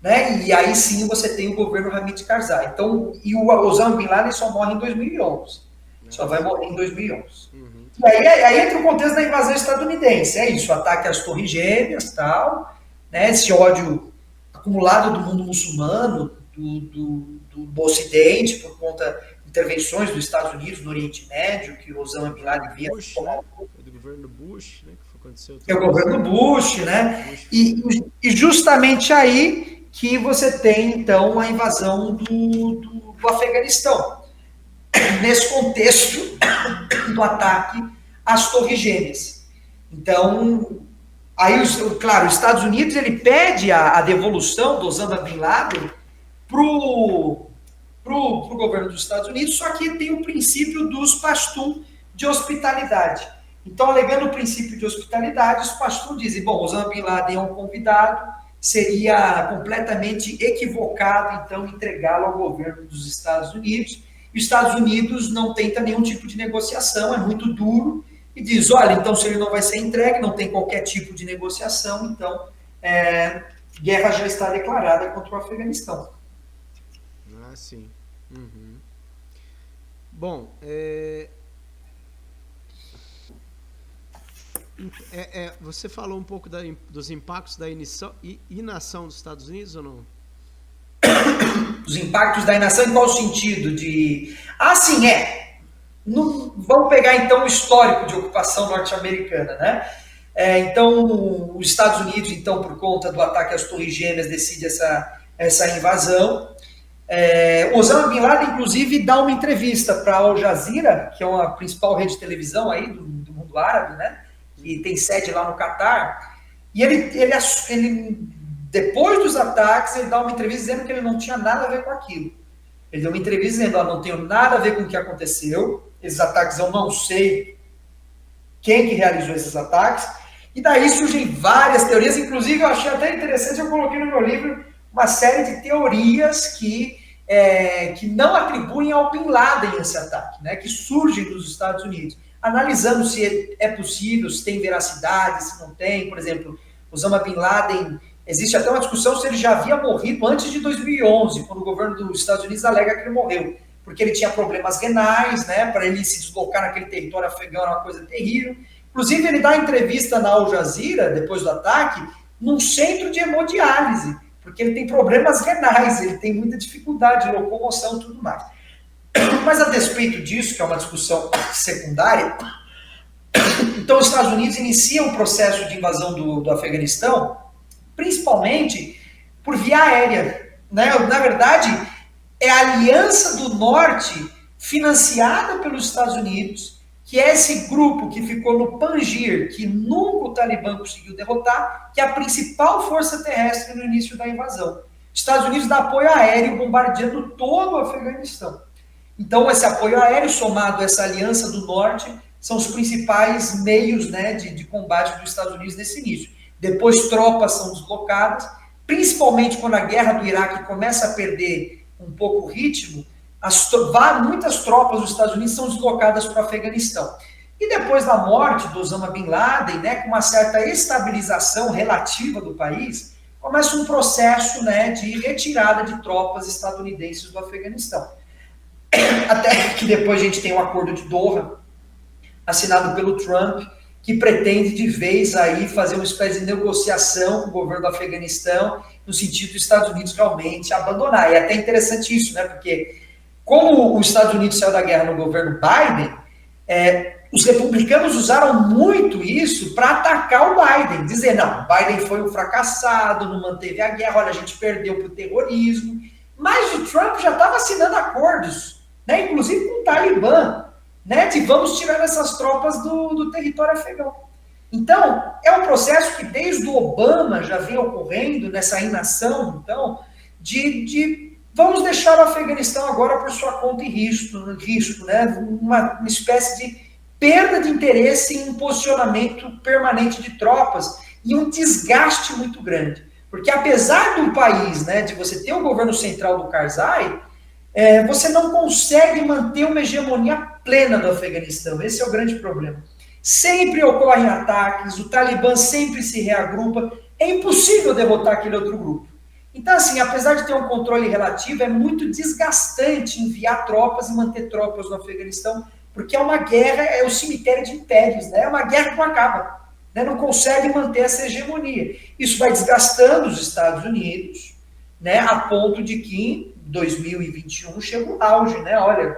né? E aí sim você tem o governo Hamid Karzai. Então, e o Osama Bin Laden só morre em 2011. Só vai morrer em 2011. E aí entra o contexto da invasão estadunidense. É isso, o ataque às Torres Gêmeas, tal, né? Esse ódio acumulado do mundo muçulmano, do Ocidente, por conta de intervenções dos Estados Unidos no Oriente Médio, que o Osama Bin Laden via. Bush, né? Do governo Bush, né? Que aconteceu. É o governo Bush, né? E justamente aí que você tem, então, a invasão do Afeganistão. Nesse contexto do ataque às Torres Gêmeas. Então, aí, claro, os Estados Unidos ele pede a devolução do Osama Bin Laden pro governo dos Estados Unidos, só que tem o princípio dos Pashtun de hospitalidade. Então, alegando o princípio de hospitalidade, os Pashtun dizem, bom, Osama Bin Laden é um convidado, seria completamente equivocado, então, entregá-lo ao governo dos Estados Unidos. e os Estados Unidos não tenta nenhum tipo de negociação, é muito duro, e diz, olha, então se ele não vai ser entregue, não tem qualquer tipo de negociação, então guerra já está declarada contra o Afeganistão. Ah, sim. Uhum. Bom, você falou um pouco dos impactos da inação dos Estados Unidos ou não? Os impactos da inação em qual sentido? Sim, vamos pegar então o histórico de ocupação norte-americana, né? Então, os Estados Unidos, então, por conta do ataque às Torres Gêmeas, decide essa invasão. Osama Bin Laden, inclusive, dá uma entrevista para Al Jazeera, que é a principal rede de televisão aí do mundo árabe, né? Que tem sede lá no Catar. E ele, depois dos ataques, ele dá uma entrevista dizendo que ele não tinha nada a ver com aquilo. Ele deu uma entrevista dizendo, não tenho nada a ver com o que aconteceu, esses ataques eu não sei quem que realizou esses ataques, e daí surgem várias teorias, inclusive eu achei até interessante, eu coloquei no meu livro uma série de teorias que não atribuem ao Bin Laden esse ataque, né, que surgem dos Estados Unidos, analisando se é possível, se tem veracidade, se não tem. Por exemplo, Osama Bin Laden, existe até uma discussão se ele já havia morrido antes de 2011, quando o governo dos Estados Unidos alega que ele morreu, porque ele tinha problemas renais, né, para ele se deslocar naquele território afegão era uma coisa terrível. Inclusive, ele dá entrevista na Al Jazeera, depois do ataque, num centro de hemodiálise, porque ele tem problemas renais, ele tem muita dificuldade de locomoção e tudo mais. Mas, a despeito disso, que é uma discussão secundária, então os Estados Unidos iniciam um processo de invasão do Afeganistão, principalmente por via aérea, né? Na verdade, é a Aliança do Norte, financiada pelos Estados Unidos, que é esse grupo que ficou no Panjir, que nunca o Talibã conseguiu derrotar, que é a principal força terrestre no início da invasão. Os Estados Unidos dá apoio aéreo, bombardeando todo o Afeganistão. Então, esse apoio aéreo, somado a essa Aliança do Norte, são os principais meios, né, de combate dos Estados Unidos nesse início. Depois, tropas são deslocadas, principalmente quando a guerra do Iraque começa a perder um pouco o ritmo, muitas tropas dos Estados Unidos são deslocadas para o Afeganistão. E depois da morte do Osama Bin Laden, né, com uma certa estabilização relativa do país, começa um processo, né, de retirada de tropas estadunidenses do Afeganistão. Até que depois a gente tem o Acordo de Doha, assinado pelo Trump, que pretende de vez aí fazer uma espécie de negociação com o governo do Afeganistão, no sentido dos Estados Unidos realmente abandonar. E é até interessante isso, né? Porque como os Estados Unidos saiu da guerra no governo Biden, os republicanos usaram muito isso para atacar o Biden, dizer, não, o Biden foi um fracassado, não manteve a guerra, olha, a gente perdeu para o terrorismo. Mas o Trump já estava assinando acordos, né? Inclusive com o Talibã, né, de vamos tirar essas tropas do território afegão. Então, é um processo que desde o Obama já vem ocorrendo nessa inação, então, de vamos deixar o Afeganistão agora por sua conta e risco, né, uma espécie de perda de interesse em um posicionamento permanente de tropas e um desgaste muito grande. Porque apesar do país, né, de você ter o governo central do Karzai, você não consegue manter uma hegemonia plena do Afeganistão. Esse é o grande problema. Sempre ocorrem ataques, o Talibã sempre se reagrupa, é impossível derrotar aquele outro grupo. Então, assim, apesar de ter um controle relativo, é muito desgastante enviar tropas e manter tropas no Afeganistão, porque é uma guerra, é o cemitério de impérios, né? É uma guerra que não acaba, né? Não consegue manter essa hegemonia. Isso vai desgastando os Estados Unidos, né? A ponto de que em 2021 chega o auge, né? Olha,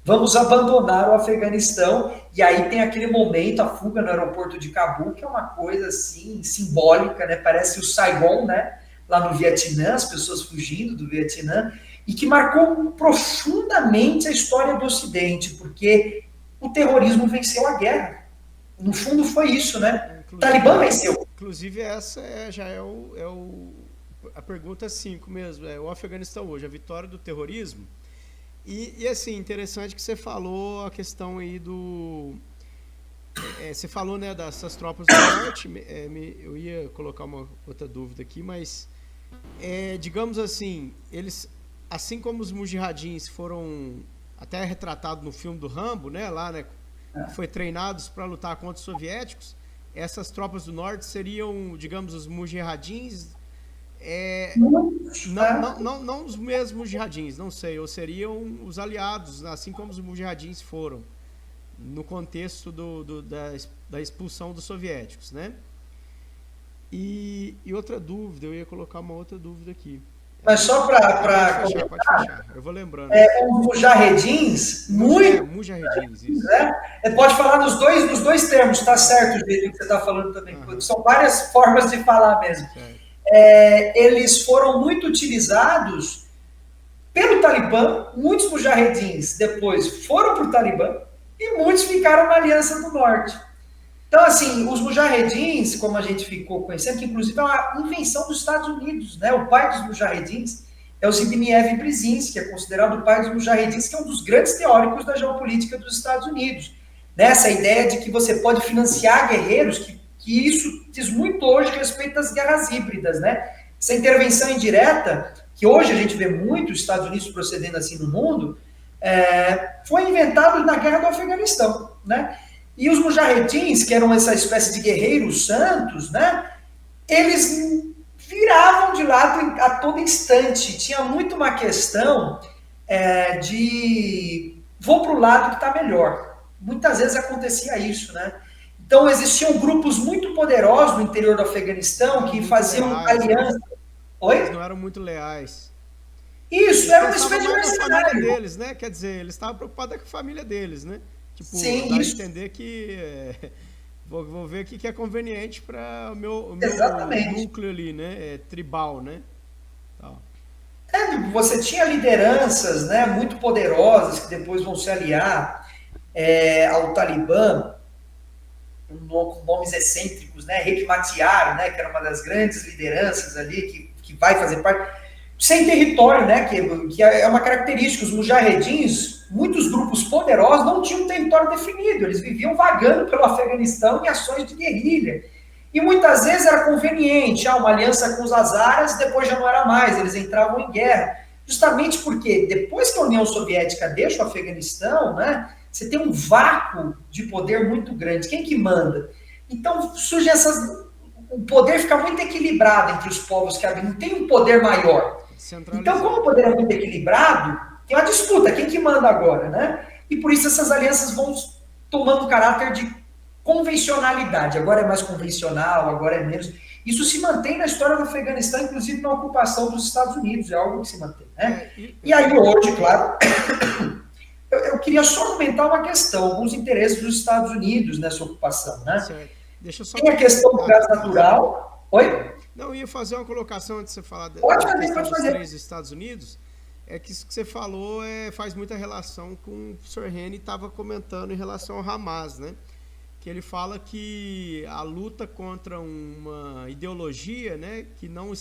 vamos abandonar o Afeganistão, e aí tem aquele momento, a fuga no aeroporto de Cabul, que é uma coisa assim, simbólica, né? Parece o Saigon, né? Lá no Vietnã, as pessoas fugindo do Vietnã, e que marcou profundamente a história do Ocidente, porque o terrorismo venceu a guerra. No fundo foi isso, né? O Talibã venceu. Inclusive essa já é a pergunta 5 mesmo, o Afeganistão hoje, a vitória do terrorismo. E assim, interessante que você falou a questão aí você falou, né, dessas tropas do norte, eu ia colocar uma outra dúvida aqui, mas digamos assim, eles, assim como os mujahidins foram até é retratado no filme do Rambo, né, lá, né, que foi treinados para lutar contra os soviéticos. Essas tropas do norte seriam, digamos, os mujahidins, não os mesmos mujahidins, não sei, ou seriam os aliados, assim como os mujahidins foram, no contexto da expulsão dos soviéticos, né? E outra dúvida, eu ia colocar uma outra dúvida aqui. Mas só para pode fechar, eu vou lembrando. Os mujahedins, mujahedins, isso. Né? Pode falar nos dois termos, tá certo o jeito que você está falando também. São várias formas de falar mesmo. Eles foram muito utilizados pelo Talibã, muitos mujahedins depois foram para o Talibã e muitos ficaram na Aliança do Norte. Então, assim, os mujahedins, como a gente ficou conhecendo, que inclusive é uma invenção dos Estados Unidos, né? O pai dos mujahedins é o Zbigniew Brzezinski, que é considerado o pai dos mujahedins, que é um dos grandes teóricos da geopolítica dos Estados Unidos. Nessa ideia de que você pode financiar guerreiros, que isso diz muito hoje a respeito das guerras híbridas, né? Essa intervenção indireta, que hoje a gente vê muito os Estados Unidos procedendo assim no mundo, foi inventado na guerra do Afeganistão, né? E os mujahedins, que eram essa espécie de guerreiros santos, né? Eles viravam de lado a todo instante. Tinha muito uma questão de vou para o lado que está melhor. Muitas vezes acontecia isso, né? Então existiam grupos muito poderosos no interior do Afeganistão que faziam aliança. Oi? Eles não eram muito leais. Isso, era uma espécie de mercenário. Família deles, né? Quer dizer, eles estavam preocupados com a família deles, né? Tipo, sim, dá isso. a entender que vou ver o que é conveniente para o meu núcleo ali, né? Tribal, né? Tal. Você tinha lideranças, né, muito poderosas que depois vão se aliar ao Talibã, com nomes excêntricos, né? Hekmatyar, né, que era uma das grandes lideranças ali, que vai fazer parte, sem território, né, que é uma característica. Os mujahedins, muitos grupos poderosos, não tinham um território definido, eles viviam vagando pelo Afeganistão em ações de guerrilha. E muitas vezes era conveniente, uma aliança com os azaras, depois já não era mais, eles entravam em guerra. Justamente porque depois que a União Soviética deixa o Afeganistão, né, você tem um vácuo de poder muito grande. Quem que manda? Então surge o poder fica muito equilibrado entre os povos que habitam, não tem um poder maior. Então, como o poder é muito equilibrado, tem uma disputa, quem que manda agora, né? E por isso essas alianças vão tomando caráter de convencionalidade. Agora é mais convencional, agora é menos. Isso se mantém na história do Afeganistão, inclusive na ocupação dos Estados Unidos, é algo que se mantém, né? E aí hoje, claro, eu queria só comentar uma questão, alguns interesses dos Estados Unidos nessa ocupação, né? Certo. Deixa eu só... Tem a questão do gás natural. Oi? Não, eu ia fazer uma colocação antes de você falar dos três Estados Unidos. É que isso que você falou faz muita relação com o professor Reni estava comentando em relação ao Hamas, né? Que ele fala que a luta contra uma ideologia, né, que não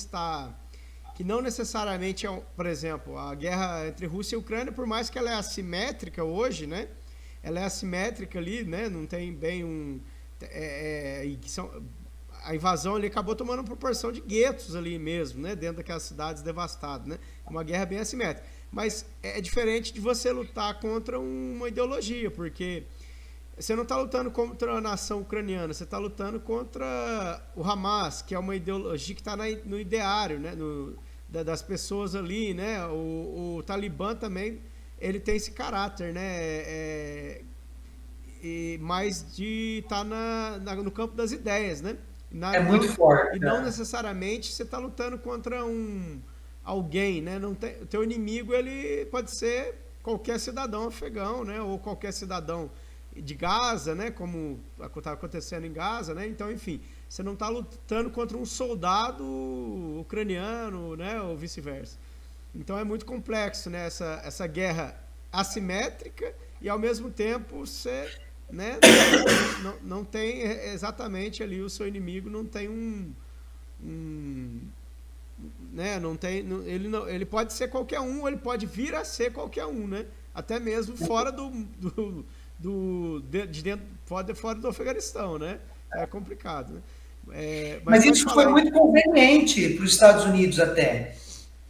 necessariamente é, por exemplo, a guerra entre Rússia e Ucrânia, por mais que ela é assimétrica hoje, né? Ela é assimétrica ali, né? Não tem bem a invasão ali acabou tomando proporção de guetos ali mesmo, né? Dentro daquelas cidades devastadas, né? Uma guerra bem assimétrica. Mas é diferente de você lutar contra uma ideologia, porque você não está lutando contra a nação ucraniana, você está lutando contra o Hamas, que é uma ideologia que está no ideário, né? Das pessoas ali, né? O Talibã também, ele tem esse caráter, né? Mais de estar no campo das ideias, né? Muito forte. E não necessariamente você está lutando contra alguém, né? O teu inimigo, ele pode ser qualquer cidadão afegão, né? Ou qualquer cidadão de Gaza, né? Como está acontecendo em Gaza, né? Então, enfim, você não está lutando contra um soldado ucraniano, né? Ou vice-versa. Então é muito complexo, né? Essa guerra assimétrica e ao mesmo tempo você, né? Não tem exatamente ali o seu inimigo, não tem né? Não tem, ele pode ser qualquer um, ou ele pode vir a ser qualquer um, né? Até mesmo fora de dentro, fora do Afeganistão, né? É complicado, né? Mas isso foi muito conveniente para os Estados Unidos até.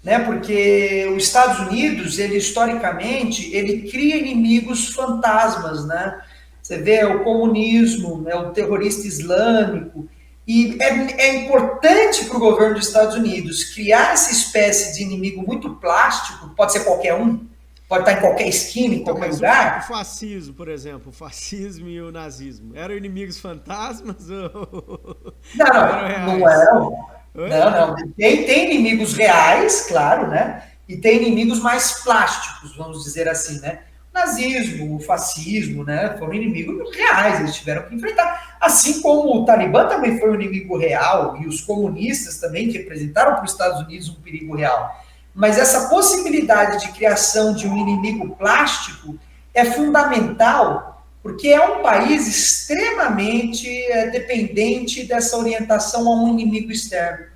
né? Porque os Estados Unidos, ele historicamente, ele cria inimigos fantasmas, né? Você vê o comunismo, né, o terrorista islâmico, e é importante para o governo dos Estados Unidos criar essa espécie de inimigo muito plástico, pode ser qualquer um, pode estar em qualquer esquina, em Então, qualquer mas o lugar. fascismo, por exemplo, o fascismo e o nazismo, eram inimigos fantasmas Não, ou eram não, não reais? eram. Oi? Não, não. Tem inimigos reais, claro, né? E tem inimigos mais plásticos, vamos dizer assim, né? O nazismo, o fascismo, né? Foram inimigos reais, eles tiveram que enfrentar. Assim como o Talibã também foi um inimigo real, e os comunistas também, que representaram para os Estados Unidos um perigo real. Mas essa possibilidade de criação de um inimigo plástico é fundamental, porque é um país extremamente dependente dessa orientação a um inimigo externo.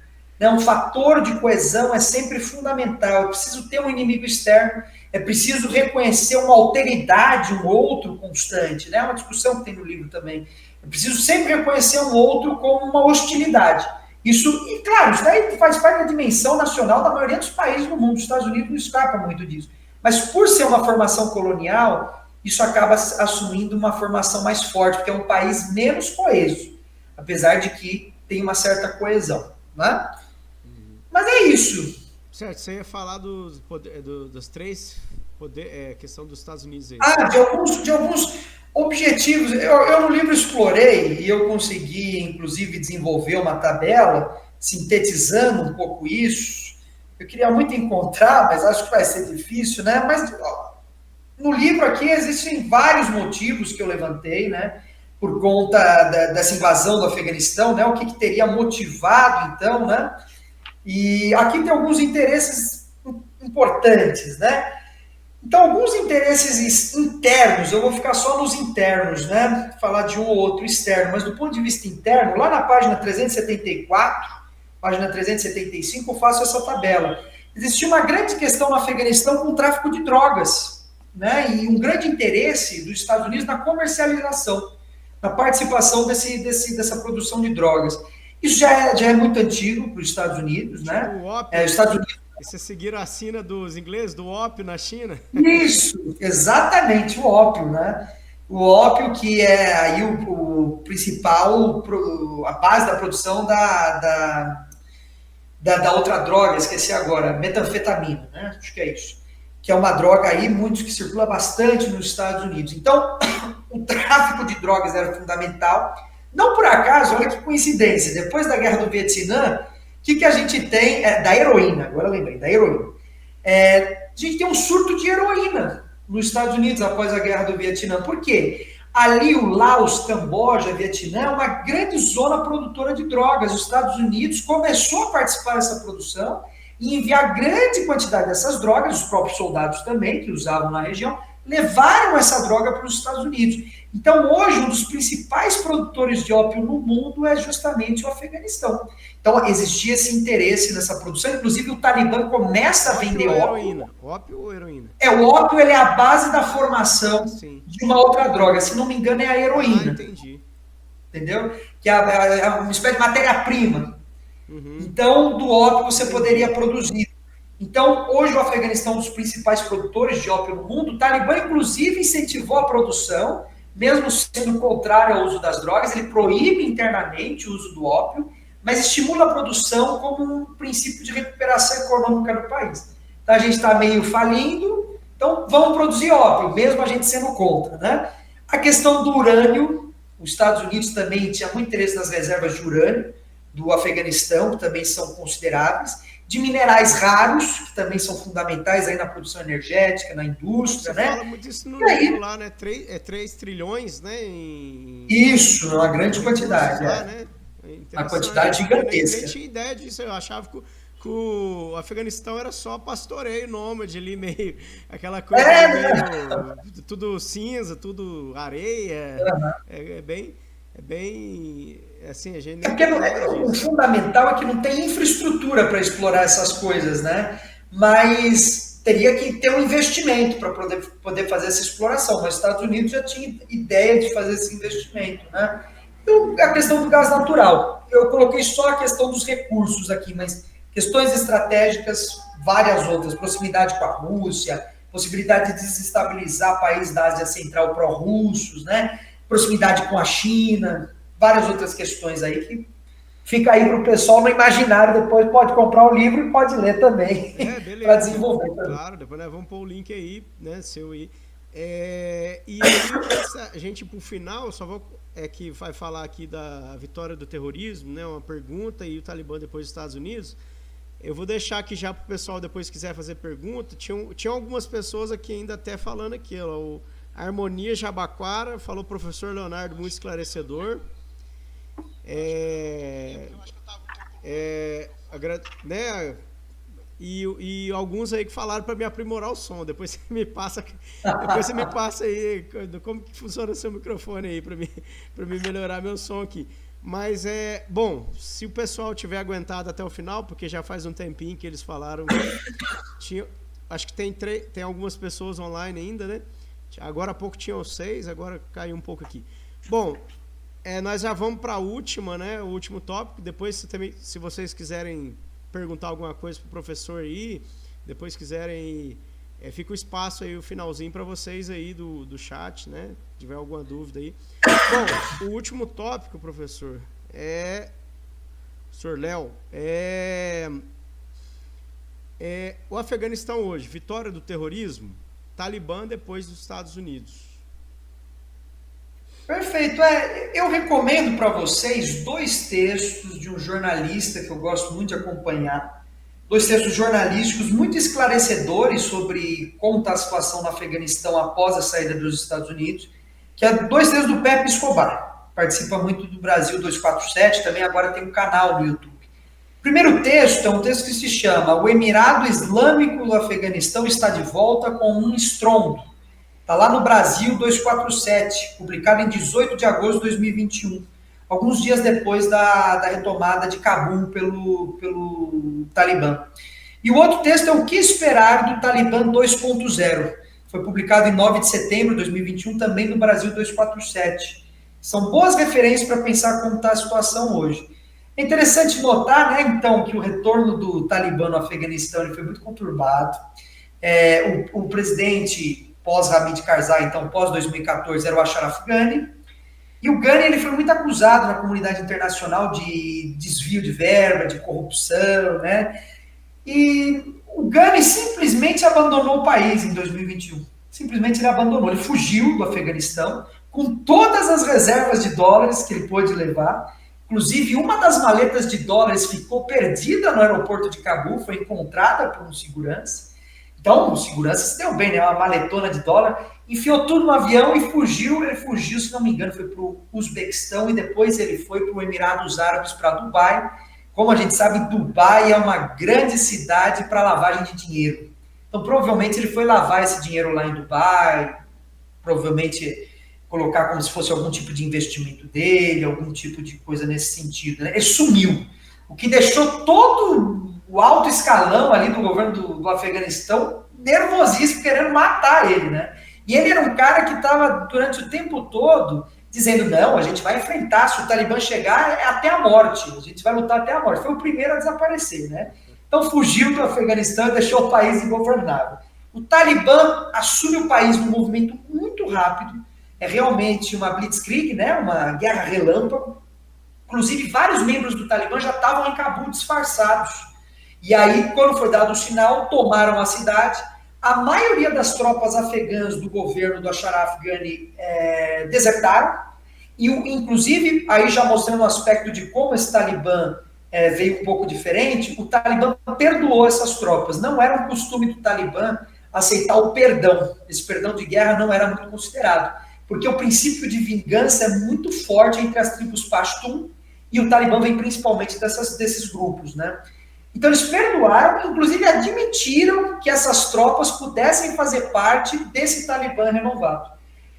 Né? Um fator de coesão é sempre fundamental. É preciso ter um inimigo externo, é preciso reconhecer uma alteridade, um outro constante. Né? É uma discussão que tem no livro também. É preciso sempre reconhecer um outro como uma hostilidade. Isso, e claro, isso daí faz parte da dimensão nacional da maioria dos países do mundo. Os Estados Unidos não escapa muito disso. Mas por ser uma formação colonial, isso acaba assumindo uma formação mais forte, porque é um país menos coeso, apesar de que tem uma certa coesão. Né? Mas é isso. Certo, você ia falar dos três questão dos Estados Unidos aí. De alguns objetivos. Eu no livro explorei e eu consegui, inclusive, desenvolver uma tabela sintetizando um pouco isso. Eu queria muito encontrar, mas acho que vai ser difícil, né? Mas no livro aqui existem vários motivos que eu levantei, né? Por conta dessa invasão do Afeganistão, né? O que teria motivado, então, né? E aqui tem alguns interesses importantes, né? Então, alguns interesses internos, eu vou ficar só nos internos, né? Falar de um ou outro externo, mas do ponto de vista interno, lá na página 374, página 375, eu faço essa tabela. Existia uma grande questão no Afeganistão com o tráfico de drogas, né? E um grande interesse dos Estados Unidos na comercialização, na participação dessa produção de drogas. Isso já é muito antigo para os Estados Unidos, tipo né? o ópio, Os Estados Unidos. e vocês seguiram a sina dos ingleses, do ópio na China? Isso, exatamente, o ópio, né? O ópio que é aí o principal, a base da produção da outra droga, esqueci agora, metanfetamina, né? Acho que é isso. Que é uma droga aí, muitos que circula bastante nos Estados Unidos. Então, o tráfico de drogas era fundamental. Não por acaso, olha que coincidência, depois da guerra do Vietnã, o que a gente tem? Da heroína, agora eu lembrei, da heroína. A gente tem um surto de heroína nos Estados Unidos após a guerra do Vietnã. Por quê? Ali o Laos, Camboja, Vietnã é uma grande zona produtora de drogas. Os Estados Unidos começou a participar dessa produção e enviar grande quantidade dessas drogas, os próprios soldados também, que usavam na região, levaram essa droga para os Estados Unidos. Então, hoje, um dos principais produtores de ópio no mundo é justamente o Afeganistão. Então, existia esse interesse nessa produção. Inclusive, o Talibã começa a vender ópio. Ópio ou heroína? O ópio ele é a base da formação Sim. de uma outra droga. Se não me engano, é a heroína. Entendi. Entendeu? Que é uma espécie de matéria-prima. Uhum. Então, do ópio você poderia produzir. Então, hoje o Afeganistão é um dos principais produtores de ópio no mundo. O Talibã, inclusive, incentivou a produção, mesmo sendo contrário ao uso das drogas. Ele proíbe internamente o uso do ópio, mas estimula a produção como um princípio de recuperação econômica do país. Então, a gente está meio falindo, então vamos produzir ópio, mesmo a gente sendo contra, né? A questão do urânio, os Estados Unidos também tinha muito interesse nas reservas de urânio do Afeganistão, que também são consideráveis, de minerais raros, que também são fundamentais aí na produção energética, na indústria, Você né? fala muito isso no livro lá, né? 3 trilhões, né? Isso, uma grande quantidade. Lá, né? Uma quantidade gigantesca. Eu nem tinha ideia disso, eu achava que o Afeganistão era só pastoreio nômade ali, meio aquela coisa meio, tudo cinza, tudo areia. Uhum. É bem assim, a gente o fundamental é que não tem infraestrutura para explorar essas coisas, né? Mas teria que ter um investimento para poder fazer essa exploração. Mas os Estados Unidos já tinha ideia de fazer esse investimento, né? Então, a questão do gás natural. Eu coloquei só a questão dos recursos aqui, mas questões estratégicas várias outras, proximidade com a Rússia, possibilidade de desestabilizar países da Ásia Central pró-russos, né? Proximidade com a China, várias outras questões aí que fica aí para o pessoal no imaginário, depois pode comprar o livro e pode ler também, para desenvolver também. Claro, depois nós vamos pôr o link aí, né, seu aí. E aí, a gente, para o final, só vou que vai falar aqui da vitória do terrorismo, né, uma pergunta, e o Talibã depois dos Estados Unidos. Eu vou deixar aqui já para o pessoal, depois quiser fazer pergunta. Tinha algumas pessoas aqui ainda até falando aqui, ó, o Harmonia Jabaquara falou, professor Leonardo, muito esclarecedor. Né, e alguns aí que falaram para me aprimorar o som. Depois você me passa aí como que funciona o seu microfone aí para mim melhorar meu som aqui. Mas bom, se o pessoal tiver aguentado até o final, porque já faz um tempinho que eles falaram, acho que tem algumas pessoas online ainda, né? Agora há pouco tinham 6, agora caiu um pouco aqui. Bom, nós já vamos para a última, né? O último tópico. Depois, se vocês quiserem perguntar alguma coisa para o professor aí, depois quiserem, fica o espaço aí, o finalzinho para vocês aí do chat, né? Se tiver alguma dúvida aí. Bom, o último tópico, professor, Sr. Léo, o Afeganistão hoje, vitória do terrorismo, Talibã depois dos Estados Unidos. Perfeito. Eu recomendo para vocês 2 textos de um jornalista que eu gosto muito de acompanhar, 2 textos jornalísticos muito esclarecedores sobre como está a situação no Afeganistão após a saída dos Estados Unidos, que é 2 textos do Pepe Escobar, participa muito do Brasil 247, também agora tem um canal no YouTube. O primeiro texto é um texto que se chama O Emirado Islâmico do Afeganistão está de volta com um estrondo. Está lá no Brasil 247, publicado em 18 de agosto de 2021, alguns dias depois da retomada de Cabul pelo Talibã. E o outro texto é O que esperar do Talibã 2.0, foi publicado em 9 de setembro de 2021, também no Brasil 247. São boas referências para pensar como está a situação hoje. É interessante notar, né, então, que o retorno do Talibã no Afeganistão ele foi muito conturbado. O presidente pós-Hamid Karzai, então pós-2014, era o Ashraf Ghani. E o Ghani ele foi muito acusado na comunidade internacional de desvio de verba, de corrupção, né? E o Ghani simplesmente abandonou o país em 2021. Simplesmente ele abandonou. Ele fugiu do Afeganistão com todas as reservas de dólares que ele pôde levar. Inclusive, uma das maletas de dólares ficou perdida no aeroporto de Cabul, foi encontrada por um segurança. Então, o segurança se deu bem, né? Uma maletona de dólar, enfiou tudo no avião e fugiu. Ele fugiu, se não me engano, foi para o Uzbequistão e depois ele foi para o Emirados Árabes, para Dubai. Como a gente sabe, Dubai é uma grande cidade para lavagem de dinheiro. Então, provavelmente, ele foi lavar esse dinheiro lá em Dubai, provavelmente colocar como se fosse algum tipo de investimento dele, algum tipo de coisa nesse sentido, né? Ele sumiu. O que deixou todo o alto escalão ali do governo do Afeganistão nervosíssimo, querendo matar ele, né? E ele era um cara que estava, durante o tempo todo, dizendo, não, a gente vai enfrentar, se o Talibã chegar, é até a morte, a gente vai lutar até a morte. Foi o primeiro a desaparecer, né? Então fugiu do Afeganistão e deixou o país ingovernável. O Talibã assume o país num movimento muito rápido, é realmente uma blitzkrieg, né? Uma guerra relâmpago. Inclusive, vários membros do Talibã já estavam em Cabul disfarçados. E aí, quando foi dado o sinal, tomaram a cidade. A maioria das tropas afegãs do governo do Ashraf Ghani desertaram. E, inclusive, aí já mostrando o aspecto de como esse Talibã veio um pouco diferente, o Talibã perdoou essas tropas. Não era um costume do Talibã aceitar o perdão. Esse perdão de guerra não era muito considerado. Porque o princípio de vingança é muito forte entre as tribos Pashtun e o Talibã vem principalmente desses grupos, né? Então eles perdoaram, inclusive admitiram que essas tropas pudessem fazer parte desse Talibã renovado.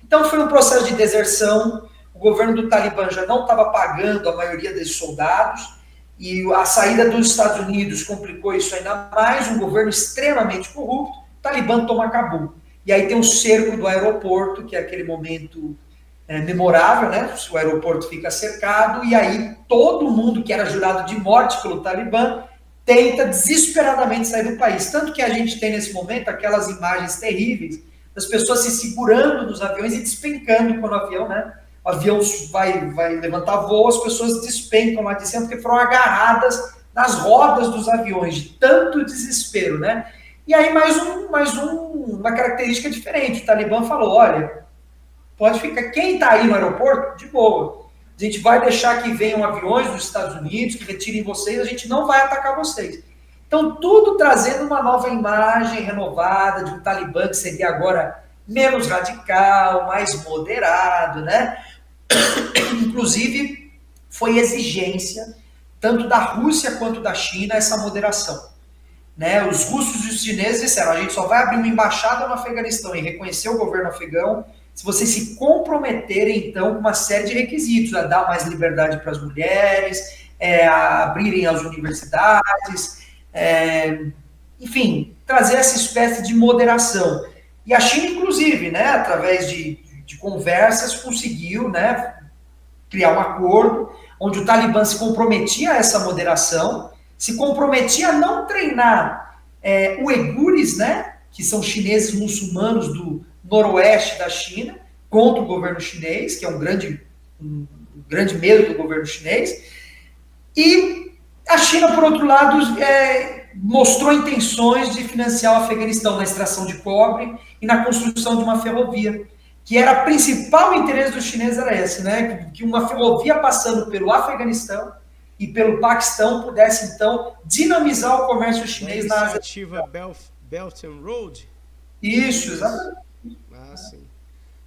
Então foi um processo de deserção, o governo do Talibã já não estava pagando a maioria desses soldados, e a saída dos Estados Unidos complicou isso ainda mais, um governo extremamente corrupto, o Talibã toma Cabul. E aí tem o cerco do aeroporto, que é aquele momento memorável, né? O aeroporto fica cercado, e aí todo mundo que era jurado de morte pelo Talibã tenta desesperadamente sair do país. Tanto que a gente tem nesse momento aquelas imagens terríveis das pessoas se segurando nos aviões e despencando quando o avião vai levantar voo, as pessoas despencam lá de cima porque foram agarradas nas rodas dos aviões, de tanto desespero, né? E aí uma característica diferente. O Talibã falou, olha, pode ficar, quem está aí no aeroporto, de boa. A gente vai deixar que venham aviões dos Estados Unidos, que retirem vocês, a gente não vai atacar vocês. Então, tudo trazendo uma nova imagem renovada de um Talibã que seria agora menos radical, mais moderado, né? Inclusive, foi exigência, tanto da Rússia quanto da China, essa moderação. Né? Os russos e os chineses disseram, a gente só vai abrir uma embaixada no Afeganistão e reconhecer o governo afegão se vocês se comprometerem, então, com uma série de requisitos, a dar mais liberdade para as mulheres, a abrirem as universidades, enfim, trazer essa espécie de moderação. E a China, inclusive, né, através de conversas, conseguiu, né, criar um acordo onde o Talibã se comprometia a essa moderação, se comprometia a não treinar uigures, né, que são chineses muçulmanos do noroeste da China, contra o governo chinês, que é um grande medo do governo chinês. E a China, por outro lado, mostrou intenções de financiar o Afeganistão na extração de cobre e na construção de uma ferrovia, que era o principal interesse dos chineses, era esse, né? Que uma ferrovia passando pelo Afeganistão e pelo Paquistão pudesse, então, dinamizar o comércio chinês na Ásia. Iniciativa Belt and Road? Isso, exatamente. Ah, sim.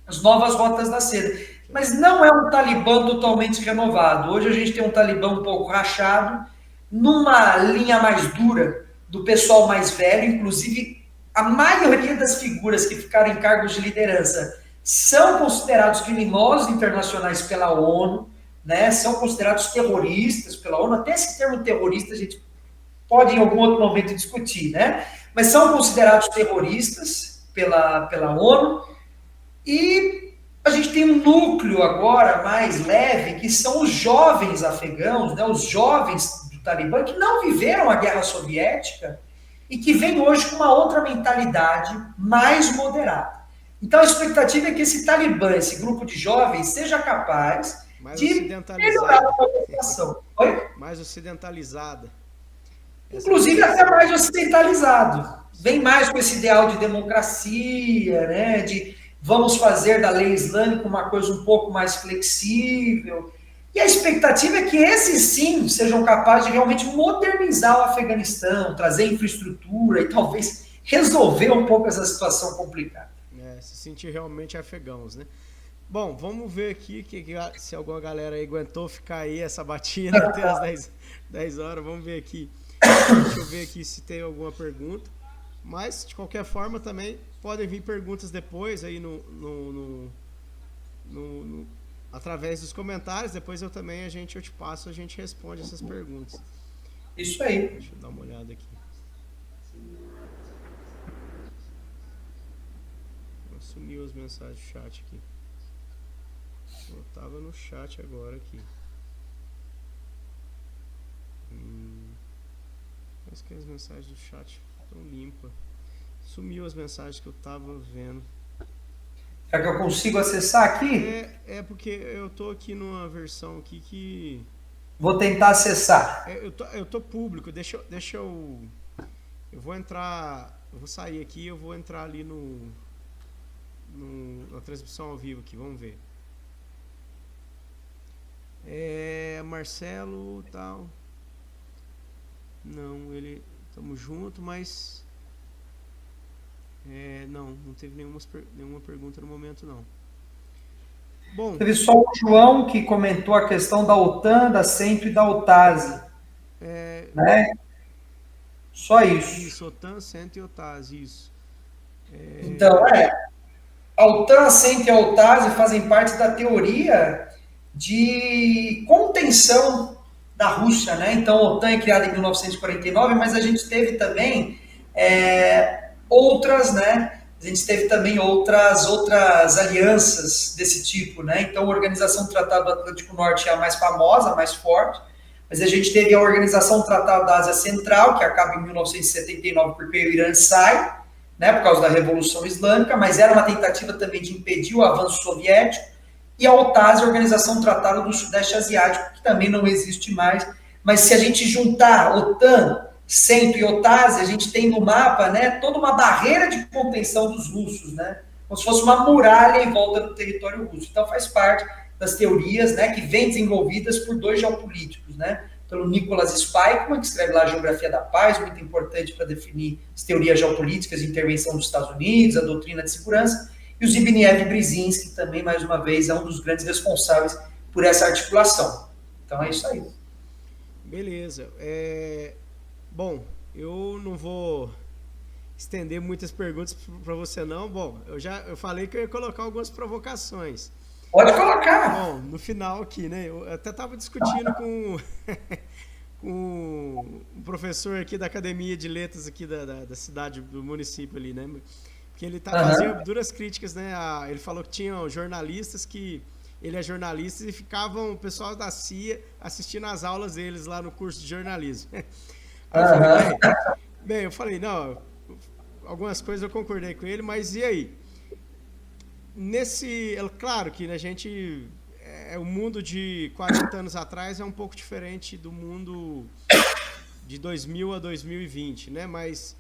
As novas rotas da seda. Mas não é um Talibã totalmente renovado. Hoje a gente tem um Talibã um pouco rachado, numa linha mais dura do pessoal mais velho, inclusive a maioria das figuras que ficaram em cargos de liderança são considerados criminosos internacionais pela ONU, né? São considerados terroristas pela ONU. Até esse termo terrorista a gente pode em algum outro momento discutir, né? Mas são considerados terroristas pela ONU. E a gente tem um núcleo agora mais leve, que são os jovens afegãos, né? Os jovens do Talibã, que não viveram a guerra soviética e que vêm hoje com uma outra mentalidade mais moderada. Então a expectativa é que esse Talibã, esse grupo de jovens, seja capaz mais de melhorar a população. Mais ocidentalizada. Inclusive até mais ocidentalizado. Vem mais com esse ideal de democracia, né? De vamos fazer da lei islâmica uma coisa um pouco mais flexível. E a expectativa é que esses sim sejam capazes de realmente modernizar o Afeganistão, trazer infraestrutura e talvez resolver um pouco essa situação complicada. Se sentir realmente afegãos, né? Bom, vamos ver aqui se alguma galera aí aguentou ficar aí essa batida até as 10 horas. Vamos ver aqui. Deixa eu ver aqui se tem alguma pergunta. Mas, de qualquer forma, também podem vir perguntas depois aí através dos comentários. Depois eu te passo, a gente responde essas perguntas. Isso aí. Deixa eu dar uma olhada aqui. Sumiu as mensagens do chat aqui. Eu tava no chat agora aqui. Mas que as mensagens do chat estão limpas. Sumiu as mensagens que eu tava vendo. É que eu consigo acessar aqui? É porque eu tô aqui numa versão aqui que... Vou tentar acessar. Eu tô público. Deixa eu... Eu vou entrar... Eu vou sair aqui e eu vou entrar ali na transmissão ao vivo aqui, vamos ver. Marcelo tal. Não, estamos junto, mas não teve nenhuma pergunta no momento não. Bom, teve só o João que comentou a questão da OTAN, da CENTO e da OTASE. Né? Só isso. Isso, OTAN, CENTO e OTASE, isso. Então, a OTAN, a CENTO e a OTASE fazem parte da teoria de contenção da Rússia, né? Então, a OTAN é criada em 1949, mas a gente teve também outras, né? A gente teve também outras alianças desse tipo, né? Então, a Organização do Tratado do Atlântico Norte é a mais famosa, a mais forte, mas a gente teve a Organização do Tratado da Ásia Central, que acaba em 1979 porque o Irã sai, né, por causa da Revolução Islâmica, mas era uma tentativa também de impedir o avanço soviético, e a OTAS, a Organização do Tratado do Sudeste Asiático, que também não existe mais, mas se a gente juntar OTAN, Centro e OTAS, a gente tem no mapa, né, toda uma barreira de contenção dos russos, né, como se fosse uma muralha em volta do território russo. Então faz parte das teorias, né, que vêm desenvolvidas por dois geopolíticos, né, pelo Nicholas Spykman, que escreve lá a Geografia da Paz, muito importante para definir as teorias geopolíticas de intervenção dos Estados Unidos, a doutrina de segurança, e o Zbigniew Brzezinski, que também, mais uma vez, é um dos grandes responsáveis por essa articulação. Então é isso aí. Beleza. Bom, eu não vou estender muitas perguntas para você não. Bom, eu falei que eu ia colocar algumas provocações. Pode colocar. Bom, no final aqui, né? Eu até estava discutindo com um professor aqui da Academia de Letras aqui da cidade, do município ali, né? Que ele fazia duras críticas, né? Ele falou que tinham jornalistas que... Ele é jornalista e ficavam o pessoal da CIA assistindo as aulas deles lá no curso de jornalismo. Aí eu falei, eu falei, não, algumas coisas eu concordei com ele, mas e aí? Claro que a gente, o mundo de 40 anos atrás é um pouco diferente do mundo de 2000 a 2020, né? Mas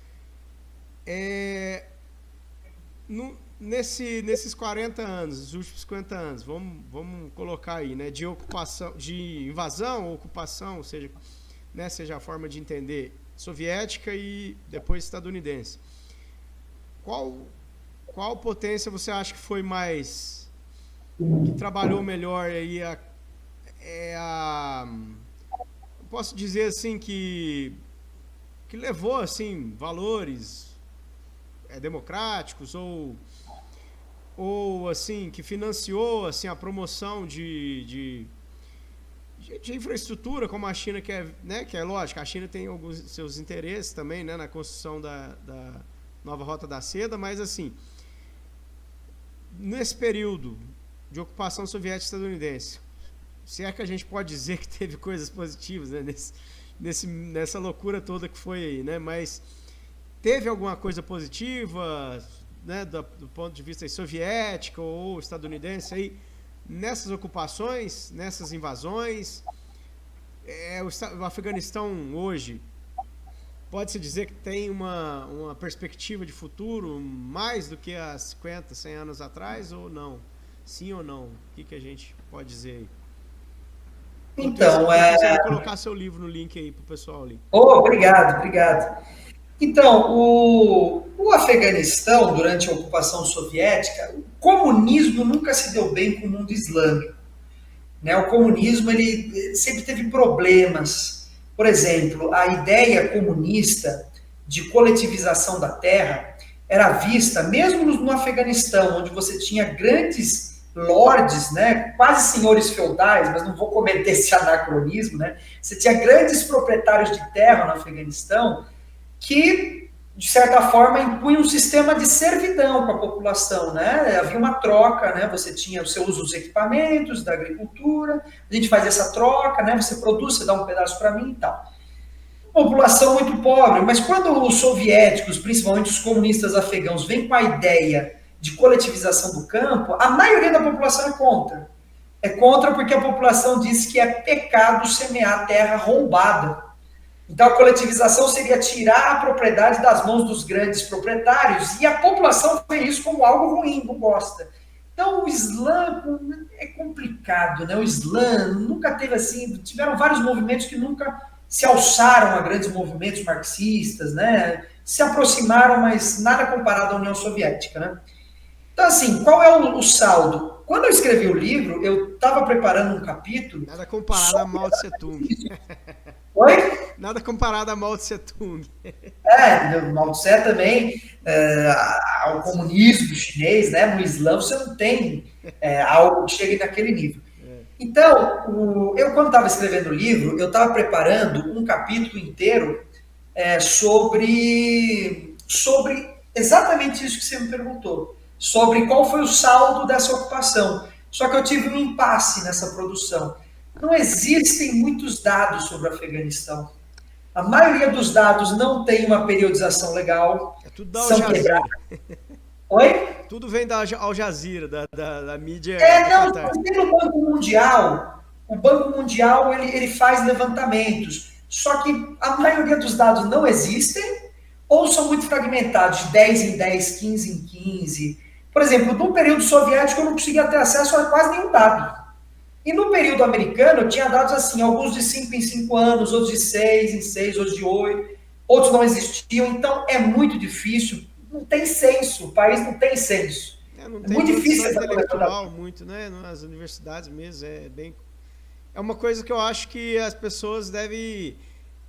nesses 40 anos, os últimos 50 anos, vamos colocar aí, né? De ocupação, de invasão ou ocupação, seja a forma de entender, soviética e depois estadunidense. Qual potência você acha que foi mais, que trabalhou melhor aí posso dizer assim que levou assim valores democráticos ou assim que financiou assim a promoção de infraestrutura, como a China quer, né? Que é lógico, a China tem alguns seus interesses também, né, na construção da nova Rota da Seda, mas assim, nesse período de ocupação soviética estadunidense, se é que a gente pode dizer que teve coisas positivas, né, nessa loucura toda que foi aí, né, mas teve alguma coisa positiva, né, do ponto de vista soviético ou estadunidense aí, nessas ocupações, nessas invasões? O Afeganistão hoje pode-se dizer que tem uma perspectiva de futuro mais do que há 50, 100 anos atrás ou não? Sim ou não? O que a gente pode dizer aí? Então, você vai colocar seu livro no link aí para o pessoal ali. Obrigado. Então, o Afeganistão, durante a ocupação soviética, o comunismo nunca se deu bem com o mundo islâmico, né? O comunismo ele sempre teve problemas. Por exemplo, a ideia comunista de coletivização da terra era vista, mesmo no Afeganistão, onde você tinha grandes lordes, né, quase senhores feudais, mas não vou cometer esse anacronismo, né? Você tinha grandes proprietários de terra no Afeganistão que, de certa forma, impunham um sistema de servidão com a população, né? Havia uma troca, né? Você usa os equipamentos da agricultura, a gente faz essa troca, né? Você produz, você dá um pedaço para mim e tal. População muito pobre, mas quando os soviéticos, principalmente os comunistas afegãos, vêm com a ideia de coletivização do campo, a maioria da população é contra. É contra porque a população diz que é pecado semear terra roubada. Então, a coletivização seria tirar a propriedade das mãos dos grandes proprietários, e a população vê isso como algo ruim, não gosta. Então, o Islã é complicado, né? O Islã nunca teve assim, tiveram vários movimentos que nunca se alçaram a grandes movimentos marxistas, né? Se aproximaram, mas nada comparado à União Soviética, né? Então, assim, qual é o saldo? Quando eu escrevi o livro, eu estava preparando um capítulo... Nada comparado a Mao Tse Tung. Oi? Nada comparado a Mao Tse Tung. Mao Tse também, ao comunismo chinês, né? No Islã você não tem algo que chegue naquele nível. Então, eu quando estava escrevendo o livro, eu estava preparando um capítulo inteiro sobre exatamente isso que você me perguntou, sobre qual foi o saldo dessa ocupação. Só que eu tive um impasse nessa produção. não existem muitos dados sobre o Afeganistão. A maioria dos dados não tem uma periodização legal, É tudo da Al são Jazeera. quebrados. Oi? Tudo vem da Al Jazeera, da mídia do Não, Qatar. tem no Banco Mundial. O Banco Mundial ele faz levantamentos. Só que a maioria dos dados não existem ou são muito fragmentados, de 10 em 10, 15 em 15. Por exemplo, no período soviético eu não conseguia ter acesso a quase nenhum dado. E no período americano eu tinha dados assim, alguns de 5 em 5 anos, outros de 6 em 6, outros de 8, outros não existiam. Então é muito difícil, não tem censo, o país não tem censo. Não É tem muito produção difícil essa intelectual muito, né? Nas universidades mesmo, é uma coisa que eu acho que as pessoas devem.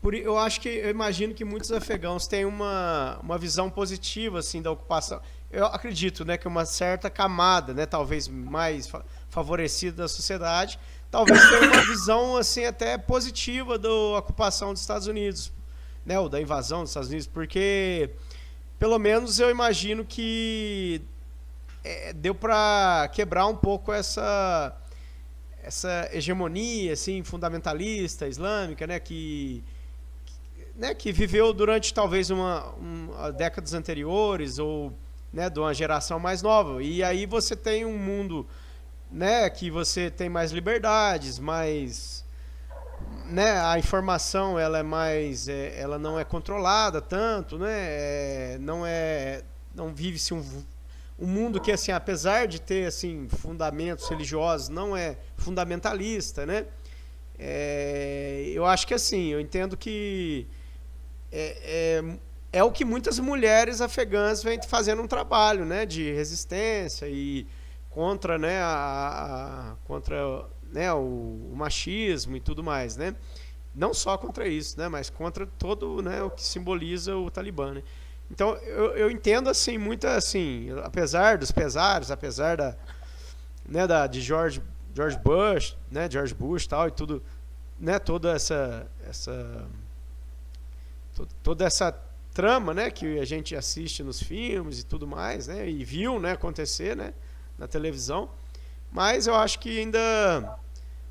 Eu imagino que muitos afegãos têm uma visão positiva assim da ocupação. Eu acredito, né, que uma certa camada, né, talvez mais favorecida da sociedade, talvez tenha uma visão assim até positiva da ocupação dos Estados Unidos, né, ou da invasão dos Estados Unidos, porque pelo menos eu imagino que deu para quebrar um pouco essa hegemonia assim fundamentalista islâmica, né, que viveu durante talvez décadas anteriores ou, né, de uma geração mais nova. E aí você tem um mundo, né, que você tem mais liberdades, mais, né, a informação ela é mais, ela não é controlada tanto, né, não vive-se um mundo que, assim, apesar de ter assim fundamentos religiosos, não é fundamentalista, né? Eu acho que assim, eu entendo que é o que muitas mulheres afegãs vêm fazendo um trabalho, né, de resistência e contra, né, contra, né, o machismo e tudo mais, né? Não só contra isso, né, mas contra todo, né, o que simboliza o Talibã, né? Então eu entendo assim muito assim, apesar dos pesares, apesar né, de George Bush, né, George Bush tal e tudo, né, toda essa trama, né, que a gente assiste nos filmes e tudo mais, né, e viu, né, acontecer, né, na televisão, mas eu acho que ainda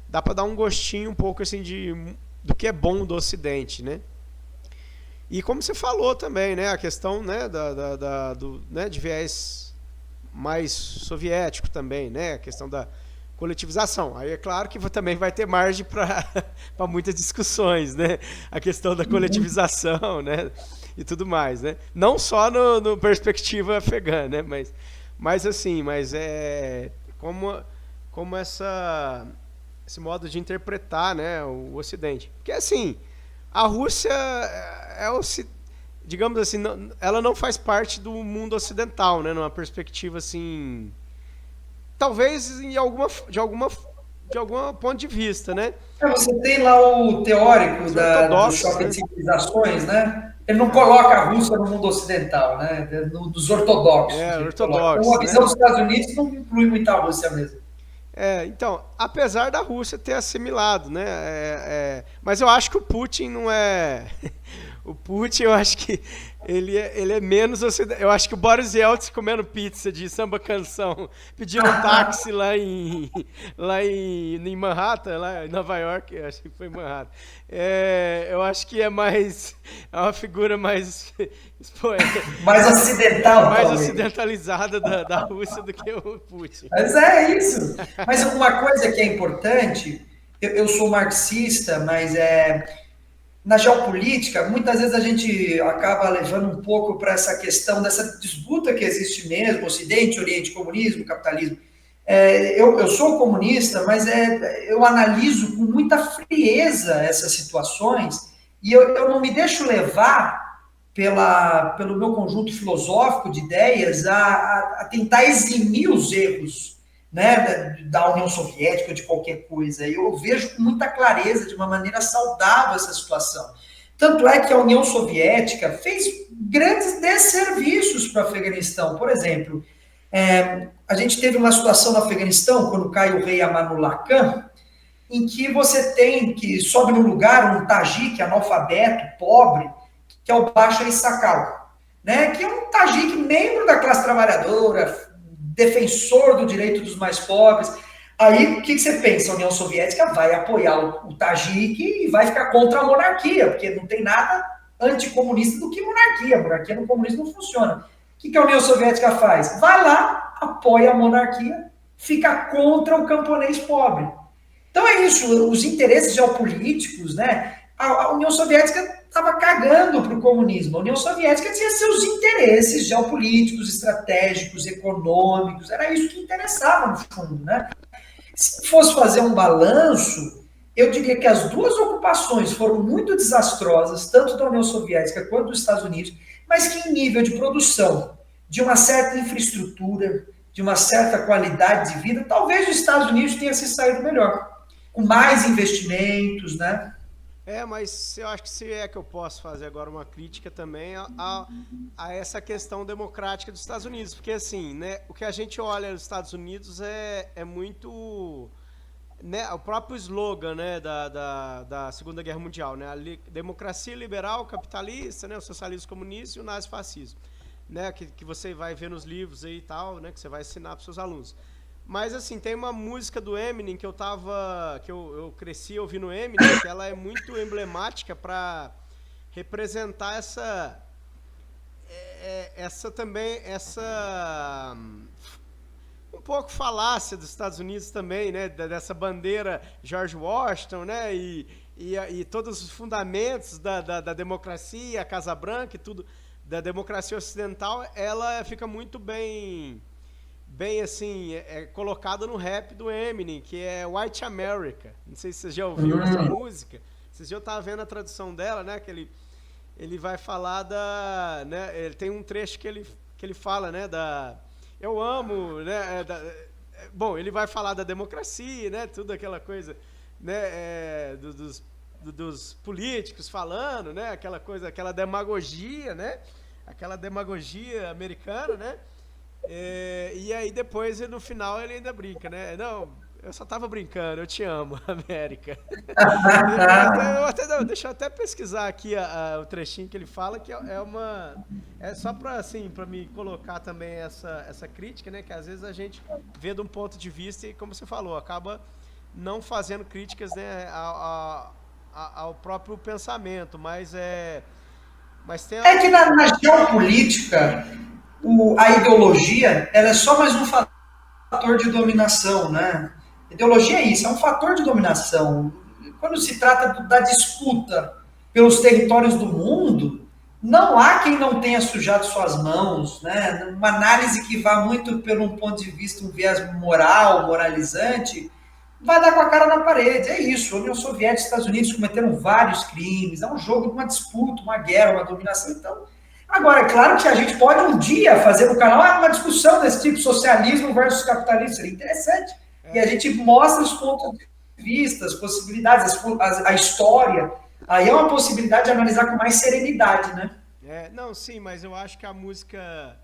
dá para dar um gostinho um pouco assim do que é bom do Ocidente, né? E como você falou também, né, a questão, né, né, de viés mais soviético também, né, a questão da coletivização. Aí é claro que também vai ter margem para muitas discussões, né, a questão da coletivização, né, e tudo mais, né, não só no perspectiva afegã, né, mas como esse modo de interpretar, né, o Ocidente, porque assim a Rússia digamos assim, ela não faz parte do mundo ocidental, né, numa perspectiva assim, talvez de algum ponto de vista, né? Você tem lá o teórico do choque, né, de civilizações, né? Ele não coloca a Rússia no mundo ocidental, né? Dos ortodoxos. Ortodoxos. Então, a visão, né, dos Estados Unidos não inclui muito a Rússia mesmo. Então, apesar da Rússia ter assimilado, né? Mas eu acho que o Putin não é. O Putin, eu acho que ele é menos ocidental. Eu acho que o Boris Yeltsin comendo pizza de samba canção, pedindo um táxi lá em Manhattan, lá em Nova York, acho que foi em Manhattan. Eu acho que é uma figura mais mais ocidental, mais ocidentalizada da Rússia do que o Putin. Mas é isso. Mas uma coisa que é importante, eu sou marxista, mas na geopolítica, muitas vezes a gente acaba levando um pouco para essa questão dessa disputa que existe mesmo, Ocidente, Oriente, comunismo, capitalismo. Eu sou comunista, mas eu analiso com muita frieza essas situações e eu não me deixo levar pelo meu conjunto filosófico de ideias a tentar eximir os erros, né, da União Soviética ou de qualquer coisa. Eu vejo com muita clareza, de uma maneira saudável, essa situação. Tanto é que a União Soviética fez grandes desserviços para o Afeganistão. Por exemplo, a gente teve uma situação no Afeganistão, quando cai o rei Amanullah Khan, em que você tem que sobe no lugar um tajique analfabeto, pobre, que é o Bashar Sakal, né, que é um tajique membro da classe trabalhadora, defensor do direito dos mais pobres. Aí, o que você pensa? A União Soviética vai apoiar o Tajik e vai ficar contra a monarquia, porque não tem nada anticomunista do que monarquia. A monarquia no comunismo não funciona. O que a União Soviética faz? Vai lá, apoia a monarquia, fica contra o camponês pobre. Então é isso, os interesses geopolíticos, né? A União Soviética estava cagando para o comunismo. A União Soviética tinha seus interesses geopolíticos, estratégicos, econômicos, era isso que interessava no fundo, né? Se fosse fazer um balanço, eu diria que as duas ocupações foram muito desastrosas, tanto da União Soviética quanto dos Estados Unidos, mas que em nível de produção, de uma certa infraestrutura, de uma certa qualidade de vida, talvez os Estados Unidos tenha se saído melhor, com mais investimentos, né? Mas eu acho que se é que eu posso fazer agora uma crítica também a essa questão democrática dos Estados Unidos, porque assim, né, o que a gente olha nos Estados Unidos é muito, né, o próprio slogan, né, da Segunda Guerra Mundial, né, democracia liberal, capitalista, né, o socialismo comunista e o nazifascismo, né, que você vai ver nos livros aí e tal, né, que você vai ensinar para os seus alunos. Mas, assim, tem uma música do Eminem que eu cresci ouvindo Eminem, que ela é muito emblemática para representar um pouco falácia dos Estados Unidos também, né, dessa bandeira George Washington, né, e todos os fundamentos da democracia, a Casa Branca e tudo, da democracia ocidental, ela fica muito bem assim, colocada no rap do Eminem, que é White America. Não sei se você já ouviu essa música. Vocês já estavam vendo a tradução dela, né? Que ele vai falar né, ele tem um trecho que ele fala, né? Eu amo, né? Bom, ele vai falar da democracia, né? Tudo aquela coisa, né? Dos políticos falando, né? Aquela coisa, aquela demagogia, né? Aquela demagogia americana, né? E aí depois, no final, ele ainda brinca, né? Não, eu só tava brincando, eu te amo, América. Deixa eu até pesquisar aqui o trechinho que ele fala, que é só para assim, para me colocar também essa crítica, né? Que às vezes a gente vê de um ponto de vista e, como você falou, acaba não fazendo críticas, né, ao próprio pensamento, mas tem É que na geopolítica, a ideologia ela é só mais um fator de dominação, né? Ideologia é isso, é um fator de dominação. Quando se trata da disputa pelos territórios do mundo, não há quem não tenha sujado suas mãos, né? Uma análise que vá muito pelo um ponto de vista, um viés moral, moralizante, vai dar com a cara na parede. É isso. A União Soviética e os Estados Unidos cometeram vários crimes. É um jogo de uma disputa, uma guerra, uma dominação. Então, agora, é claro que a gente pode um dia fazer no canal uma discussão desse tipo, socialismo versus capitalismo. Seria interessante. E a gente mostra os pontos de vista, as possibilidades, a história. Aí é uma possibilidade de analisar com mais serenidade, né? Não, sim, mas eu acho que a música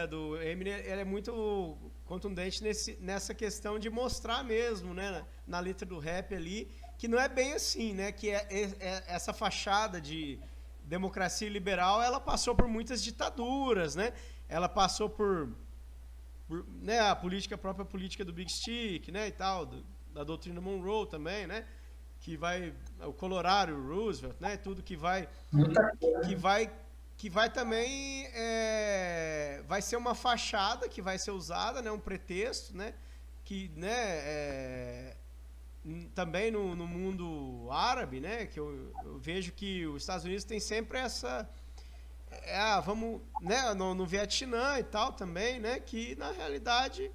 do Eminem, ela é muito contundente nessa questão de mostrar mesmo, né, na letra do rap ali, que não é bem assim, né, que essa fachada de democracia liberal, ela passou por muitas ditaduras, né, ela passou por né, a própria política do Big Stick, né, e tal, da doutrina Monroe também, né, o Colorado, o Roosevelt, né, tudo que vai também vai ser uma fachada que vai ser usada, né, um pretexto, né, que, né, também no mundo árabe, né, que eu vejo que os Estados Unidos tem sempre essa vamos, né, no Vietnã e tal também, né, que na realidade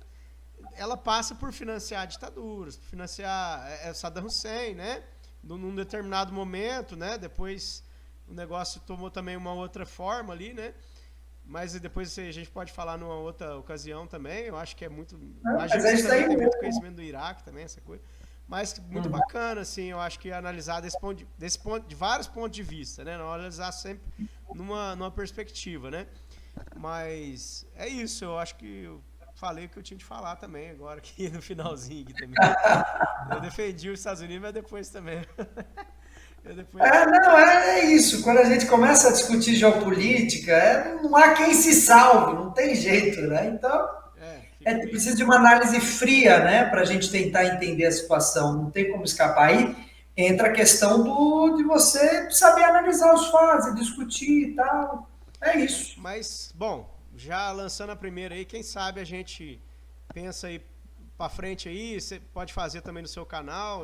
ela passa por financiar ditaduras, por financiar Saddam Hussein, né, num determinado momento, né, depois o negócio tomou também uma outra forma ali, né? Mas depois a gente pode falar numa outra ocasião também. Eu acho que é muito. Imagino que você também tem muito conhecimento do Iraque também, essa coisa. Mas muito bacana, assim, eu acho que analisar de vários pontos de vista, né? Não analisar sempre numa perspectiva, né? Mas é isso, eu acho que eu falei o que eu tinha de falar também, agora aqui no finalzinho aqui também. Eu defendi os Estados Unidos, mas depois também. Não, é isso. Quando a gente começa a discutir geopolítica, não há quem se salve, não tem jeito, né? Então, Precisa de uma análise fria, né, para a gente tentar entender a situação. Não tem como escapar. Aí entra a questão de você saber analisar os fatos, discutir e tal. É isso. Mas, bom, já lançando a primeira aí, quem sabe a gente pensa aí para frente aí, você pode fazer também no seu canal.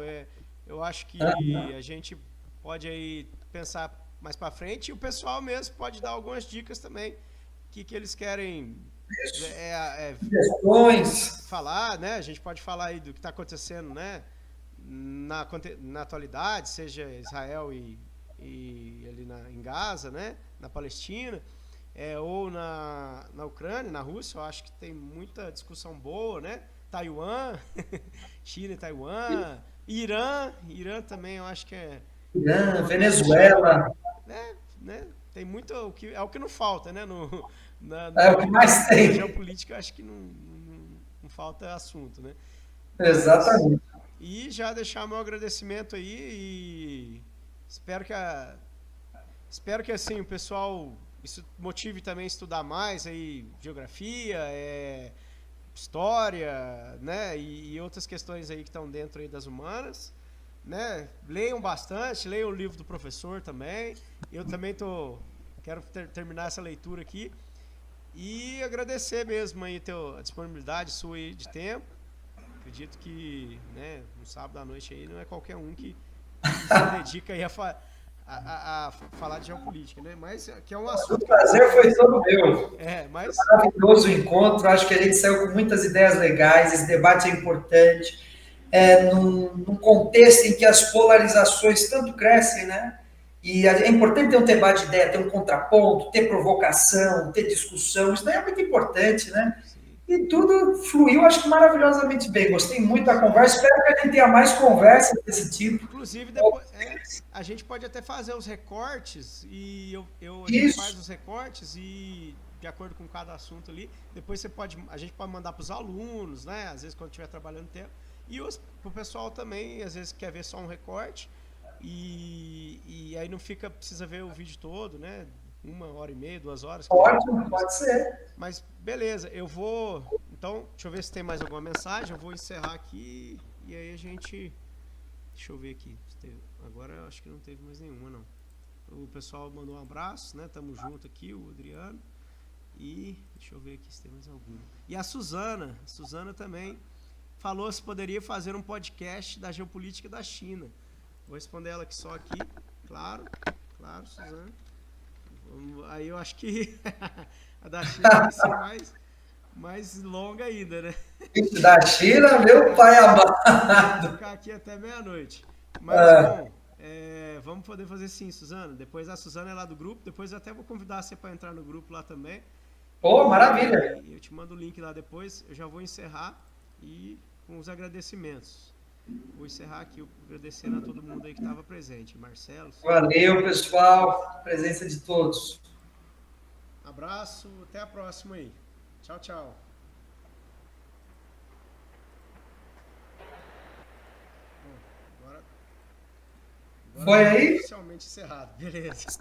Eu acho que a gente pode aí pensar mais para frente e o pessoal mesmo pode dar algumas dicas também que eles querem Questões. falar, né? A gente pode falar aí do que está acontecendo, né? Na atualidade, seja Israel e ali em Gaza, né? Na Palestina, ou na Ucrânia, na Rússia, eu acho que tem muita discussão boa, né? Taiwan, China e Taiwan, Irã também eu acho que Irã, Venezuela. né? Tem muito, é o que não falta, né? É o que mais tem. Na geopolítica eu acho que não falta assunto, né? Exatamente. E já deixar meu agradecimento aí e espero que assim o pessoal isso motive também a estudar mais aí geografia, história, né, e outras questões aí que estão dentro aí das humanas, né? Leiam bastante, leiam o livro do professor também. Eu também quero terminar essa leitura aqui e agradecer mesmo aí a disponibilidade sua aí de tempo. Acredito que, né, no sábado à noite aí não é qualquer um que se dedica aí a falar de geopolítica, né? Mas que é um assunto. O prazer foi todo meu. Mas... Maravilhoso o encontro. Acho que a gente saiu com muitas ideias legais. Esse debate é importante. Num contexto em que as polarizações tanto crescem, né? E é importante ter um debate de ideia, ter um contraponto, ter provocação, ter discussão. Isso daí é muito importante, né? Sim. E tudo fluiu, acho que maravilhosamente bem. Gostei muito da conversa. Espero que a gente tenha mais conversas desse tipo. Inclusive, depois, a gente pode até fazer os recortes e a gente faz os recortes e de acordo com cada assunto ali, depois a gente pode mandar para os alunos, né? Às vezes quando estiver trabalhando tempo. E pro pessoal também, às vezes quer ver só um recorte e aí não precisa ver o vídeo todo, né? 1h30, 2 horas. Ótimo, pode ser. Mas beleza, eu vou. Então, deixa eu ver se tem mais alguma mensagem. Eu vou encerrar aqui e aí a gente. Deixa eu ver aqui. Agora eu acho que não teve mais nenhuma, não. O pessoal mandou um abraço, né? Tamo junto aqui, o Adriano. E deixa eu ver aqui se tem mais alguma. E a Suzana também falou se poderia fazer um podcast da geopolítica da China. Vou responder ela aqui só aqui. Claro, Suzana. Aí eu acho que a da China vai ser mais longa ainda, né? Da China, meu pai amado. Vou ficar aqui até meia-noite. Mas, bom, vamos poder fazer sim, Suzana. Depois a Suzana é lá do grupo. Depois eu até vou convidar você para entrar no grupo lá também. Pô, maravilha. E eu te mando o link lá depois. Eu já vou encerrar e com os agradecimentos. Vou encerrar aqui agradecendo a todo mundo aí que estava presente. Marcelo. Valeu, pessoal. Presença de todos. Abraço, até a próxima aí. Tchau, tchau. Bom, agora foi aí? Oficialmente encerrado. Beleza.